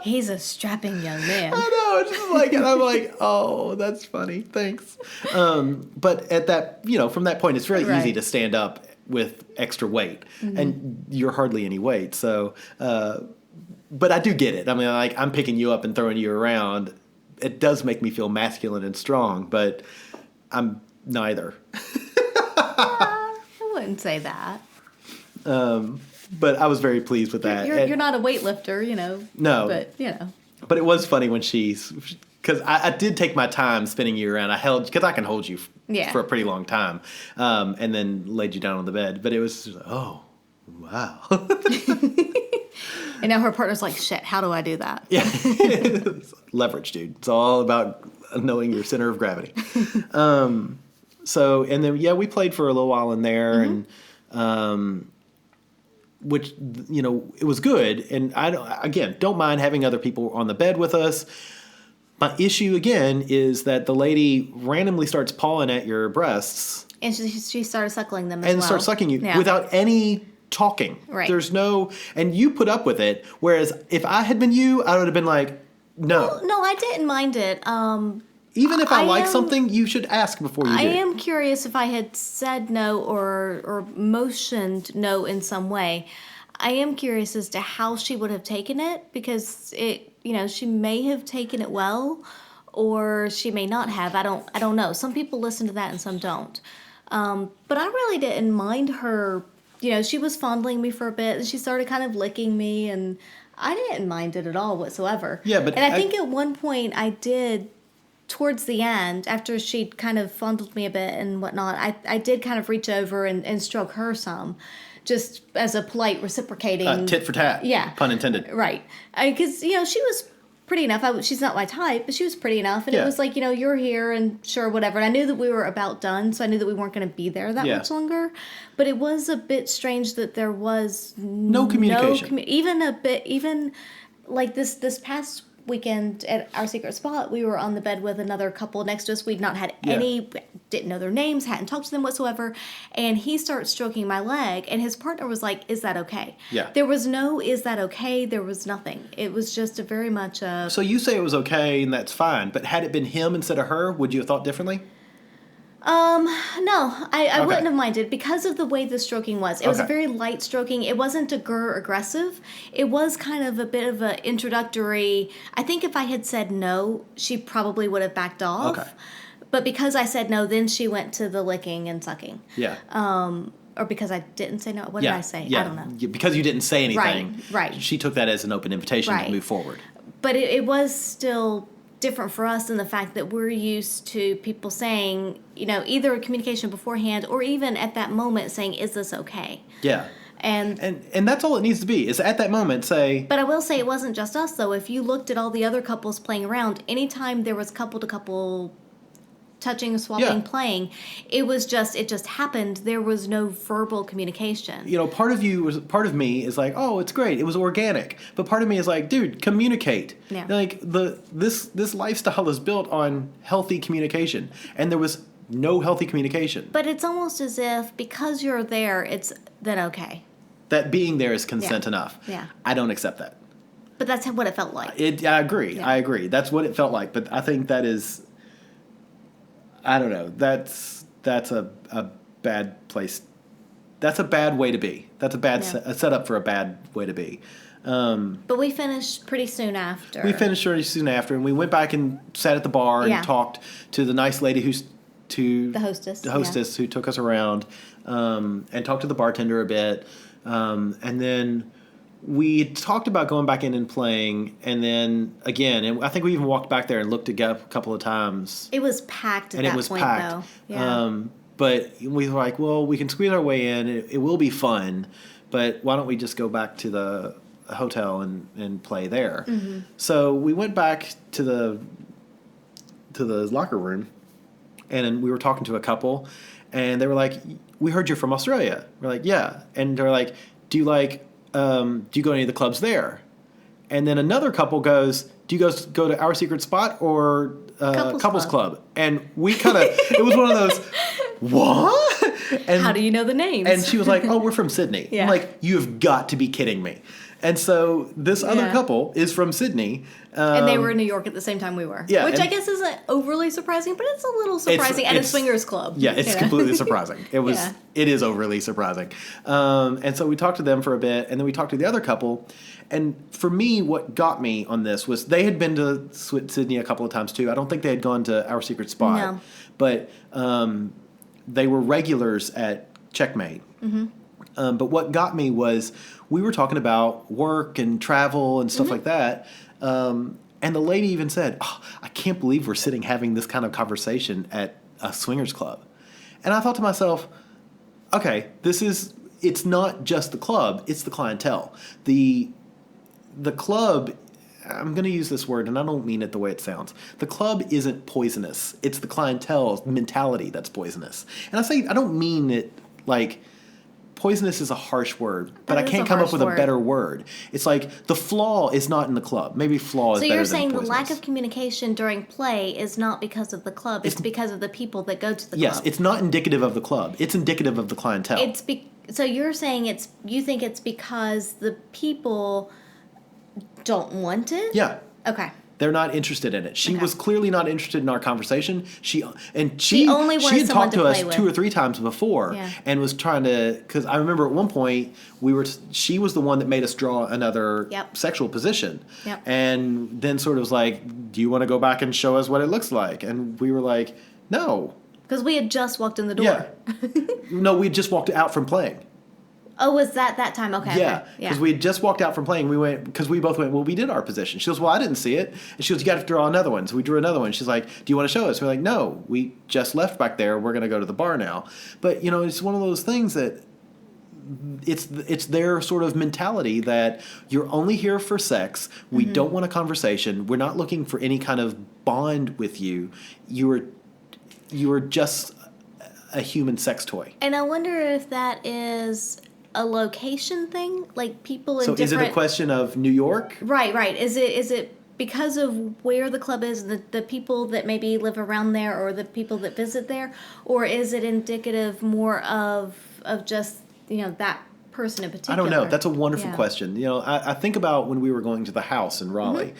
C: He's a strapping young man.
D: I know, it's just like, and I'm like, oh, that's funny, thanks. But at that, you know, from that point, it's very easy to stand up with extra weight, and you're hardly any weight. So, but I do get it. I mean, like, I'm picking you up and throwing you around. It does make me feel masculine and strong, but I'm neither.
C: I wouldn't say that.
D: But I was very pleased with that.
C: You're not a weightlifter, you know.
D: No.
C: But, you know.
D: But it was funny when because I did take my time spinning you around. Because I can hold you for a pretty long time, and then laid you down on the bed. But it was, oh, wow.
C: And now her partner's like, shit, how do I do that?
D: Yeah. Leverage, dude. It's all about knowing your center of gravity. So, and then, we played for a little while in there, and which, it was good. And don't mind having other people on the bed with us. My issue, again, is that the lady randomly starts pawing at your breasts.
C: And she started suckling them as well.
D: And starts sucking you without any talking.
C: Right.
D: There's no... And you put up with it, whereas if I had been you, I would have been like, no.
C: Well, no, I didn't mind it.
D: Even if I like something, you should ask before you do.
C: I am curious if I had said no or motioned no in some way. I am curious as to how she would have taken it, because she may have taken it well, or she may not have. I don't know. Some people listen to that and some don't. But I really didn't mind her. She was fondling me for a bit, and she started kind of licking me, and I didn't mind it at all whatsoever.
D: Yeah, but
C: I think at one point I did. Towards the end, after she'd kind of fondled me a bit and whatnot, I did kind of reach over and stroke her some, just as a polite reciprocating.
D: Tit for tat.
C: Yeah.
D: Pun intended.
C: Right. Because, she was pretty enough. She's not my type, but she was pretty enough. And it was like, you're here and sure, whatever. And I knew that we were about done, so I knew that we weren't going to be there that much longer. But it was a bit strange that there was
D: no communication.
C: Even like this past weekend at our secret spot, we were on the bed with another couple next to us. We'd not had didn't know their names, hadn't talked to them whatsoever. And he starts stroking my leg, and his partner was like, "Is that okay?"
D: Yeah.
C: There was no, "Is that okay?" There was nothing. It was just a very much a...
D: So you say it was okay, and that's fine. But had it been him instead of her, would you have thought differently?
C: No, I wouldn't have minded because of the way the stroking was. It was a very light stroking. It wasn't aggressive. It was kind of a bit of an introductory. I think if I had said no, she probably would have backed off.
D: Okay.
C: But because I said no, then she went to the licking and sucking.
D: Yeah.
C: Or because I didn't say no. What did I say?
D: Yeah.
C: I don't know.
D: Yeah, because you didn't say anything.
C: Right.
D: She took that as an open invitation to move forward.
C: But it was still different for us in the fact that we're used to people saying, either communication beforehand or even at that moment saying, "Is this okay?"
D: Yeah.
C: And
D: that's all it needs to be, is at that moment say...
C: But I will say it wasn't just us, though. If you looked at all the other couples playing around, anytime there was couple-to-couple touching, swapping, playing, it just happened. There was no verbal communication.
D: Part of me is like, oh, it's great, it was organic. But part of me is like, dude, communicate.
C: Yeah.
D: Like this lifestyle is built on healthy communication, and there was no healthy communication.
C: But it's almost as if because you're there, it's then okay.
D: That being there is consent enough.
C: Yeah.
D: I don't accept that.
C: But that's what it felt like.
D: I agree.
C: Yeah.
D: I agree. That's what it felt like. But I think that is... I don't know. That's a bad place. That's a bad way to be. That's a setup for a bad way to be.
C: But we finished pretty soon after.
D: And we went back and sat at the bar and talked to the nice lady the hostess who took us around, and talked to the bartender a bit, and then we talked about going back in and playing, and then again, and I think we even walked back there and looked at a couple of times.
C: It was packed at that point, though.
D: Yeah. But we were like, well, we can squeeze our way in. It will be fun, but why don't we just go back to the hotel and play there? Mm-hmm. So we went back to the locker room, and we were talking to a couple, and they were like, "We heard you're from Australia." We're like, "Yeah," and they're like, do you go to any of the clubs there? And then another couple goes, "Do you guys go to Our Secret Spot or Couples Club?" And we kind of, it was one of those, what? And,
C: how do you know the names?
D: And she was like, "Oh, we're from Sydney."
C: Yeah.
D: I'm like, "You've got to be kidding me." And so this other couple is from Sydney.
C: And they were in New York at the same time we were.
D: Yeah,
C: which I guess isn't overly surprising, but it's a little surprising at a swingers club.
D: Yeah, it's completely surprising. It is overly surprising. And so we talked to them for a bit, and then we talked to the other couple. And for me, what got me on this was they had been to Sydney a couple of times too. I don't think they had gone to Our Secret Spot.
C: No.
D: But they were regulars at Checkmate. Mm-hmm. But what got me was we were talking about work and travel and stuff like that. And the lady even said, "Oh, I can't believe we're sitting having this kind of conversation at a swingers club." And I thought to myself, okay, it's not just the club, it's the clientele. The club, I'm going to use this word, and I don't mean it the way it sounds. The club isn't poisonous. It's the clientele's mentality that's poisonous. And I don't mean it like poisonous is a harsh word, but I
C: is
D: can't
C: a
D: come up
C: harsh
D: with a
C: word.
D: better word. It's like the flaw is not in the club. Maybe flaw is
C: So
D: better
C: you're
D: than
C: saying the
D: poisonous.
C: lack of communication during play is not because of the club, it's because of the people that go to the
D: Yes,
C: club.
D: it's not indicative of the club. It's indicative of the clientele.
C: So you're saying you think it's because the people don't want it?
D: Yeah.
C: Okay.
D: They're not interested in it. She
C: Okay.
D: was clearly not interested in our conversation. She
C: only
D: she
C: wanted
D: had
C: someone
D: talked
C: to
D: to us
C: play with.
D: 2 or 3 times before
C: Yeah.
D: and was trying to, because I remember at one point she was the one that made us draw another
C: Yep.
D: sexual position.
C: Yep.
D: And then sort of was like, do you want to go back and show us what it looks like? And we were like, no.
C: Because we had just walked in the door.
D: Yeah. No, we had just walked out from playing.
C: Oh, was that time? Okay.
D: Yeah,
C: okay.
D: because we had just walked out from playing. Because we both went, well, we did our position. She goes, well, I didn't see it. And she goes, you got to draw another one. So we drew another one. She's like, do you want to show us? We're like, no, we just left back there. We're going to go to the bar now. But, it's one of those things that it's their sort of mentality that you're only here for sex. We don't want a conversation. We're not looking for any kind of bond with you. You are just a human sex toy.
C: And I wonder if that is a location thing, like people in
D: So
C: different.
D: is it a question of New York?
C: Right. Is it because of where the club is, the people that maybe live around there, or the people that visit there, or is it indicative more of just that person in particular?
D: I don't know. That's a wonderful
C: Yeah.
D: question. I think about when we were going to the house in Raleigh.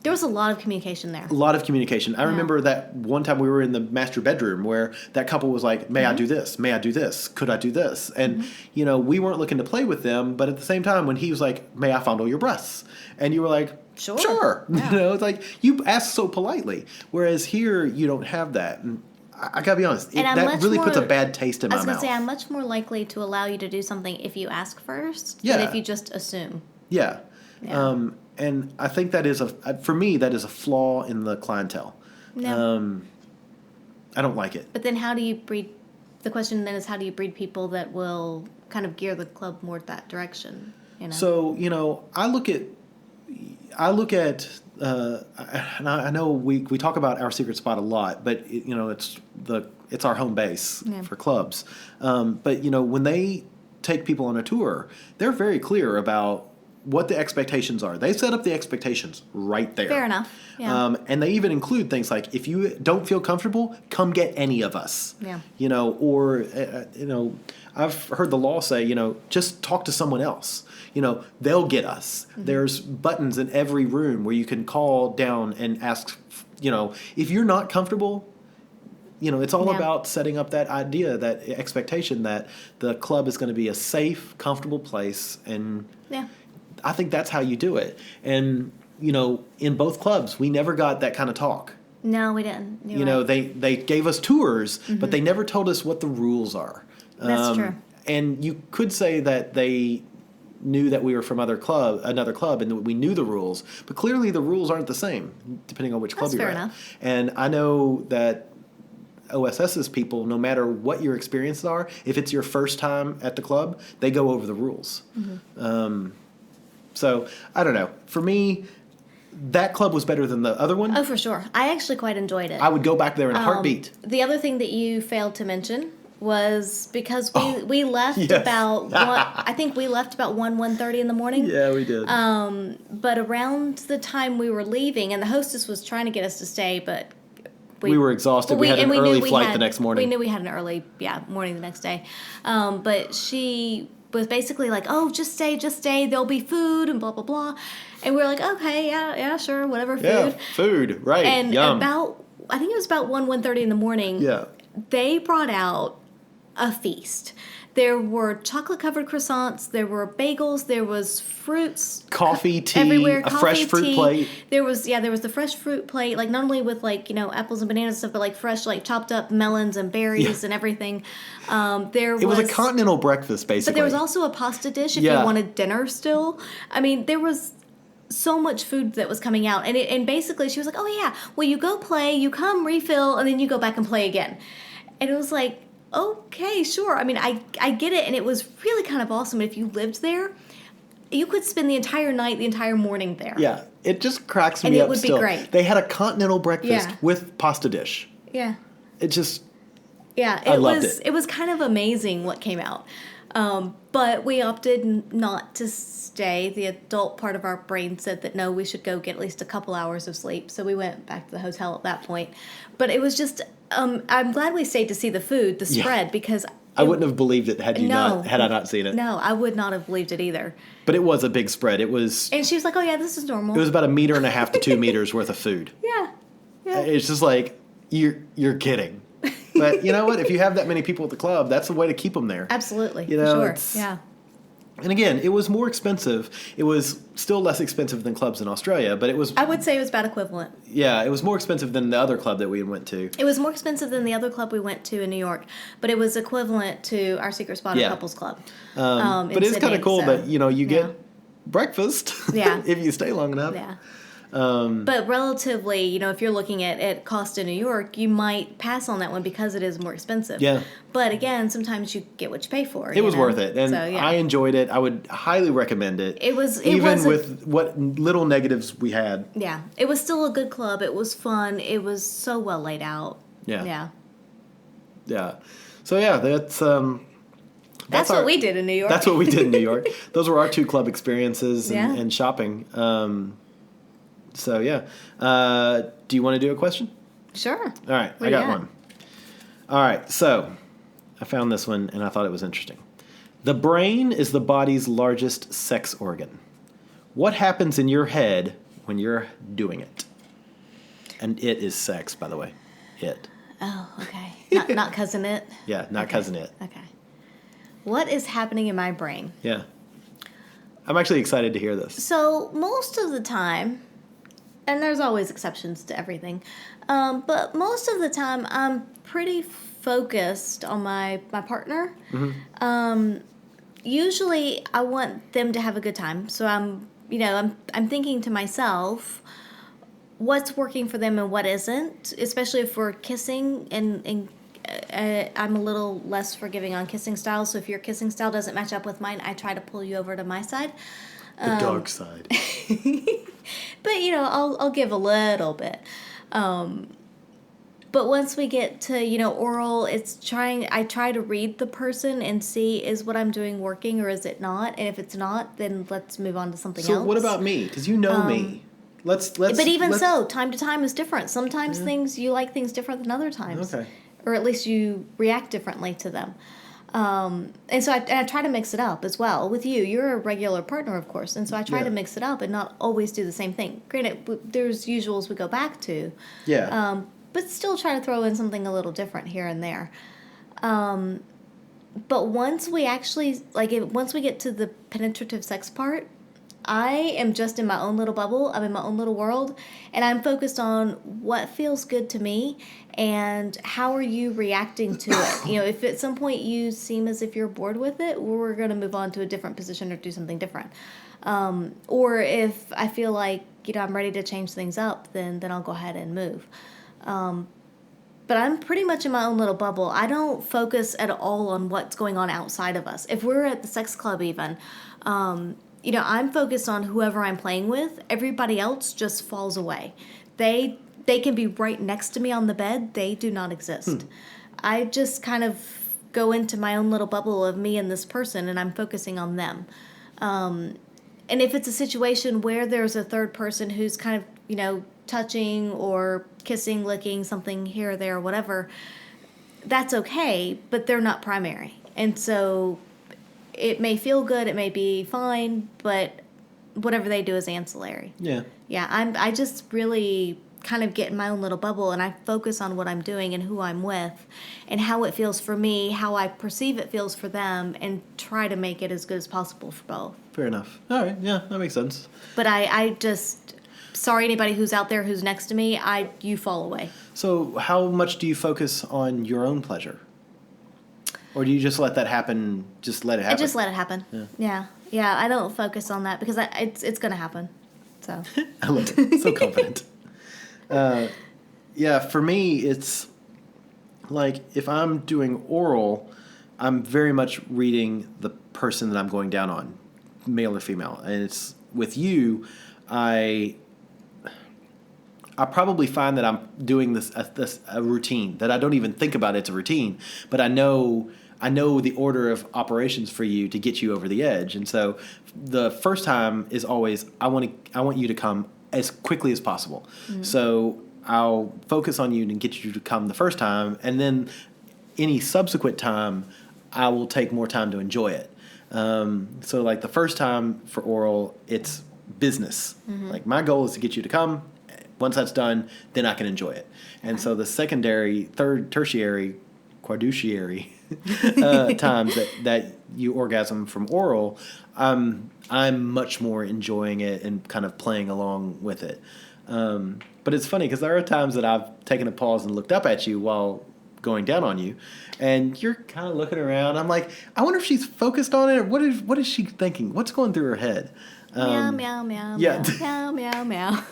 C: There was a lot of communication there.
D: A lot of communication. I remember that one time we were in the master bedroom where that couple was like, may I do this? May I do this? Could I do this? And, we weren't looking to play with them, but at the same time when he was like, may I fondle your breasts? And you were like, sure.
C: Yeah.
D: It's like you asked so politely. Whereas here you don't have that. And I gotta be honest, that really puts a bad taste in my mouth.
C: I was going to say, I'm much more likely to allow you to do something if you ask first
D: Yeah.
C: than if you just assume.
D: Yeah.
C: Yeah.
D: And I think that is for me, that is a flaw in the clientele.
C: No.
D: I don't like it.
C: But then how do you breed, the question then is how do you breed people that will kind of gear the club more that direction?
D: So, I look at, and I know we talk about Our Secret Spot a lot, but it's our home base for clubs. But when they take people on a tour, they're very clear about what the expectations are. They set up the expectations right there.
C: Fair enough. Yeah.
D: And they even include things like, if you don't feel comfortable, come get any of us.
C: Yeah.
D: I've heard the law say, just talk to someone else. They'll get us.
C: Mm-hmm.
D: There's buttons in every room where you can call down and ask, if you're not comfortable, it's all about setting up that idea, that expectation that the club is going to be a safe, comfortable place. And I think that's how you do it. And, in both clubs, we never got that kind of talk.
C: No, we didn't. You're right.
D: They gave us tours, but they never told us what the rules are.
C: That's true.
D: And you could say that they knew that we were from another club, and that we knew the rules. But clearly the rules aren't the same, depending on which club
C: That's
D: you're
C: fair
D: at.
C: enough.
D: And I know that OSS's people, no matter what your experiences are, if it's your first time at the club, they go over the rules. So, I don't know. For me, that club was better than the other one.
C: Oh, for sure. I actually quite enjoyed it.
D: I would go back there in a heartbeat.
C: The other thing that you failed to mention was because we left
D: yes.
C: about I think we left about 1:30 in the morning.
D: Yeah, we did.
C: But around the time we were leaving, and the hostess was trying to get us to stay, but
D: we were exhausted. We had an early flight the next morning.
C: We knew we had an early morning the next day. But she was basically like, "Oh, just stay. There'll be food and blah blah blah." And we were like, "Okay, yeah, sure, whatever, food."
D: Yeah, food, right?
C: And
D: Yum.
C: I think it was about 1:30 in the morning.
D: Yeah.
C: They brought out a feast. There were chocolate-covered croissants. There were bagels. There was fruits,
D: coffee, tea,
C: everywhere.
D: a fresh fruit
C: tea.
D: plate.
C: There was the fresh fruit plate, like not only with apples and bananas and stuff, but like fresh chopped up melons and berries and everything. It
D: was a continental breakfast, basically.
C: But there was also a pasta dish if you wanted dinner still. I mean, there was so much food that was coming out, and basically she was like, "Oh yeah, well you go play, you come refill, and then you go back and play again." And it was like, okay, sure. I mean, I get it, and it was really kind of awesome. If you lived there, you could spend the entire night, the entire morning there.
D: Yeah, it just cracks me
C: and
D: up.
C: it would
D: still.
C: be great.
D: They had a continental breakfast with pasta dish.
C: Yeah.
D: It just
C: Yeah,
D: I loved it.
C: It was kind of amazing what came out. But we opted not to stay. The adult part of our brain said that no, we should go get at least a couple hours of sleep. So we went back to the hotel at that point. But it was just, I'm glad we stayed to see the food, the spread, because
D: I wouldn't have believed it had I not seen it.
C: No, I would not have believed it either.
D: But it was a big spread. It was.
C: And she was like, "Oh yeah, this is normal."
D: It was about 1.5 meters to 2 meters worth of food.
C: Yeah.
D: It's just like you're kidding. But you know what? If you have that many people at the club, that's the way to keep them there.
C: Absolutely.
D: You know,
C: for sure. Yeah.
D: And again, it was more expensive. It was still less expensive than clubs in Australia, but it was.
C: I would say it was about equivalent.
D: Yeah, it was more expensive than the other club that we went to.
C: It was more expensive than the other club we went to in New York, but it was equivalent to our Secret Spot Couples Club.
D: But it's kind of cool that you get breakfast.
C: Yeah.
D: If you stay long enough.
C: Yeah. But relatively, if you're looking at cost in New York, you might pass on that one because it is more expensive.
D: Yeah.
C: But again, sometimes you get what you pay for.
D: It was worth it, and so, I enjoyed it. I would highly recommend it. Even with what little negatives we had.
C: Yeah, it was still a good club. It was fun. It was so well laid out.
D: Yeah.
C: Yeah.
D: Yeah. So yeah, that's
C: what we did in New York.
D: That's what we did in New York. Those were our 2 club experiences and shopping. So yeah, do you want to do a question?
C: Sure.
D: All right, I got one. All right, so I found this one and I thought it was interesting. The brain is the body's largest sex organ. What happens in your head when you're doing it? And it is sex, by the way. It.
C: Oh, okay. Not cousin it?
D: Yeah, not cousin it.
C: Okay. What is happening in my brain?
D: Yeah. I'm actually excited to hear this.
C: So most of the time, and there's always exceptions to everything, but most of the time I'm pretty focused on my partner. Mm-hmm. Usually I want them to have a good time, so I'm thinking to myself, what's working for them and what isn't, especially if we're kissing, and I'm a little less forgiving on kissing styles, so if your kissing style doesn't match up with mine, I try to pull you over to my side.
D: The dark side.
C: But, I'll give a little bit. But once we get to, oral, I try to read the person and see, is what I'm doing working or is it not? And if it's not, then let's move on to something else.
D: So what about me? Because you know me.
C: But even so, time to time is different. Sometimes you like things different than other times.
D: Okay.
C: Or at least you react differently to them. And so I try to mix it up as well. With you, you're a regular partner, of course, and so I try to mix it up and not always do the same thing. Granted, there's usuals we go back to.
D: Yeah.
C: But still try to throw in something a little different here and there. But once we actually, once we get to the penetrative sex part, I am just in my own little bubble. I'm in my own little world, and I'm focused on what feels good to me and how are you reacting to it. If at some point you seem as if you're bored with it, we're going to move on to a different position or do something different. Or if I feel like, I'm ready to change things up, then I'll go ahead and move. But I'm pretty much in my own little bubble. I don't focus at all on what's going on outside of us. If we're at the sex club even, I'm focused on whoever I'm playing with. Everybody else just falls away. They can be right next to me on the bed. They do not exist. I just kind of go into my own little bubble of me and this person, and I'm focusing on them. And if it's a situation where there's a third person who's kind of, touching or kissing, licking, something here or there, whatever, that's okay, but they're not primary. And so it may feel good, it may be fine, but whatever they do is ancillary.
D: Yeah.
C: Yeah, I just really kind of get in my own little bubble, and I focus on what I'm doing and who I'm with and how it feels for me, how I perceive it feels for them, and try to make it as good as possible for both.
D: Fair enough. All right, yeah, that makes sense.
C: But I just, sorry anybody who's out there who's next to me, you fall away.
D: So how much do you focus on your own pleasure? Or do you just let that happen, just let it happen?
C: I just let it happen. Yeah, I don't focus on that because it's going to happen. So
D: I love it. So confident. Yeah, for me, it's like if I'm doing oral, I'm very much reading the person that I'm going down on, male or female. And it's with you, I probably find that I'm doing this a routine that I don't even think about it's a routine, but I know I know the order of operations for you to get you over the edge. And so the first time is always, I want you to come as quickly as possible. So I'll focus on you and get you to come the first time, and then any subsequent time, I will take more time to enjoy it. So like the first time for oral, it's business. Like my goal is to get you to come. Once that's done, then I can enjoy it. And so the secondary, third, tertiary, quadrutiary times that you orgasm from oral, I'm much more enjoying it and kind of playing along with it. But it's funny because there are times that I've taken a pause and looked up at you while going down on you, and you're kind of looking around. I'm like, I wonder if she's focused on it. What is she thinking? What's going through her head?
C: Meow, meow, meow,
D: yeah.
C: meow, meow, meow.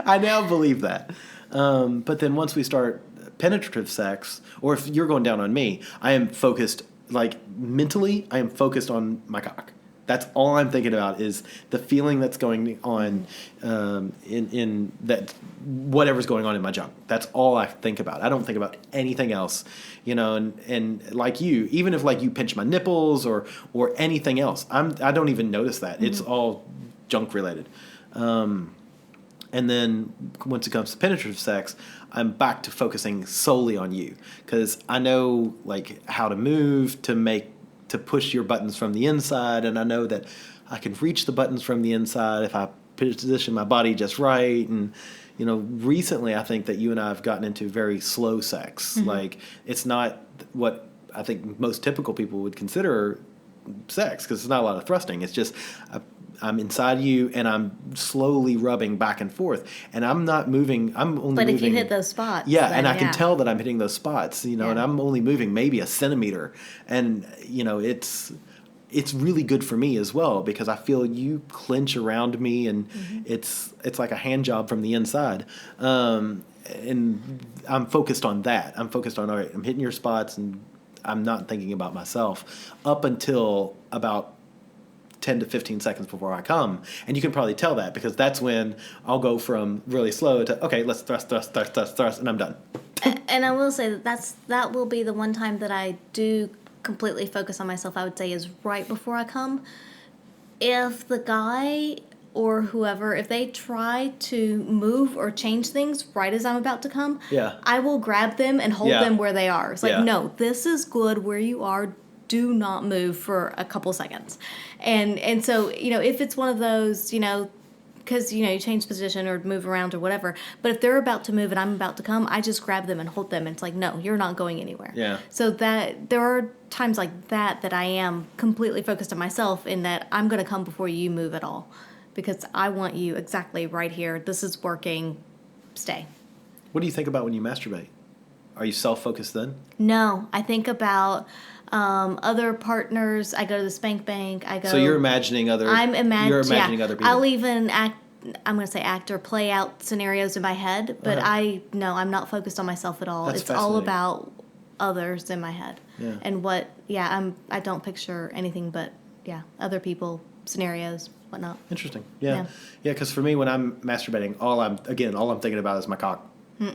D: I now believe that. But then once we start penetrative sex, or if you're going down on me, I am focused, like mentally, I am focused on my cock. That's all I'm thinking about is the feeling that's going on in that whatever's going on in my junk. That's all I think about. I don't think about anything else, and like you, even if like you pinch my nipples or anything else, I don't even notice that. It's all junk related. And then once it comes to penetrative sex, I'm back to focusing solely on you because I know like how to move to push your buttons from the inside, and I know that I can reach the buttons from the inside if I position my body just right. And recently I think that you and I have gotten into very slow sex. Like it's not what I think most typical people would consider sex because it's not a lot of thrusting. It's just I'm inside you and I'm slowly rubbing back and forth, and I'm not moving. I'm only.
C: But
D: moving,
C: if you hit those spots,
D: yeah,
C: then,
D: and I can tell that I'm hitting those spots, and
C: Yeah.
D: I'm only moving maybe a centimeter, and it's really good for me as well because I feel you clench around me, and it's like a hand job from the inside, and I'm focused on that. I'm focused on all right. I'm hitting your spots, and I'm not thinking about myself up until about 10 to 15 seconds before I come. And you can probably tell that because that's when I'll go from really slow to, okay, let's thrust, and I'm done.
C: And I will say that will be the one time that I do completely focus on myself, I would say, is right before I come. If the guy or whoever, if they try to move or change things right as I'm about to come,
D: Yeah.
C: I will grab them and hold
D: Yeah.
C: them where they are. It's like,
D: Yeah.
C: no, this is good where you are. Do not move for a couple seconds. And so, if it's one of those, because, you change position or move around or whatever. But if they're about to move and I'm about to come, I just grab them and hold them. And it's like, no, you're not going anywhere.
D: Yeah.
C: So that there are times like that I am completely focused on myself in that I'm going to come before you move at all. Because I want you exactly right here. This is working. Stay.
D: What do you think about when you masturbate? Are you self-focused then?
C: No, I think about other partners. I go to the spank bank.
D: So you're imagining other.
C: I'm
D: You're imagining other people.
C: I'll even act. I'm going to say act or play out scenarios in my head, but I'm not focused on myself at all.
D: That's
C: it's all
D: fascinating.
C: about others in my head.
D: Yeah.
C: And I don't picture anything but other people, scenarios, whatnot.
D: Interesting. Yeah. Yeah. Because for me, when I'm masturbating, all I'm thinking about is my cock.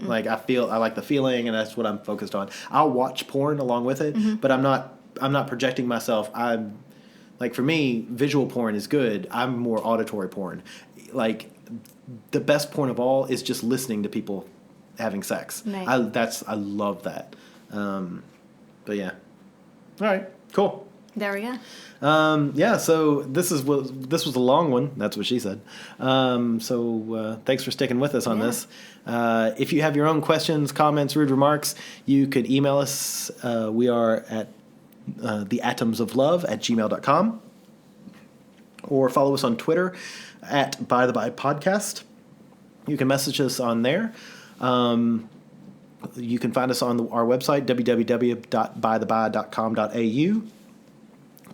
D: Like I like the feeling, and that's what I'm focused on. I'll watch porn along with it, but I'm not projecting myself. I'm like, for me, visual porn is good. I'm more auditory porn. Like the best porn of all is just listening to people having sex.
C: Right.
D: I love that. But yeah. All right. Cool.
C: There we go.
D: So this was a long one. That's what she said. So thanks for sticking with us on this. If you have your own questions, comments, rude remarks, you could email us. We are at theatomsoflove@gmail.com, or follow us on Twitter at By the By Podcast. You can message us on there. You can find us on our website, www.bytheby.com.au.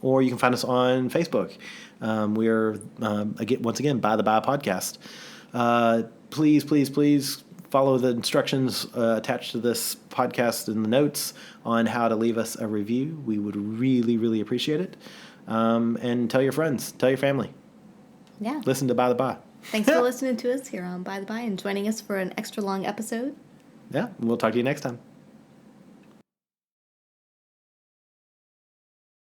D: Or you can find us on Facebook. We are, once again, By the By Podcast. Please follow the instructions attached to this podcast in the notes on how to leave us a review. We would really, really appreciate it. And tell your friends, tell your family.
C: Yeah.
D: Listen to By the By.
C: Thanks for listening to us here on By the By and joining us for an extra long episode.
D: Yeah, we'll talk to you next time.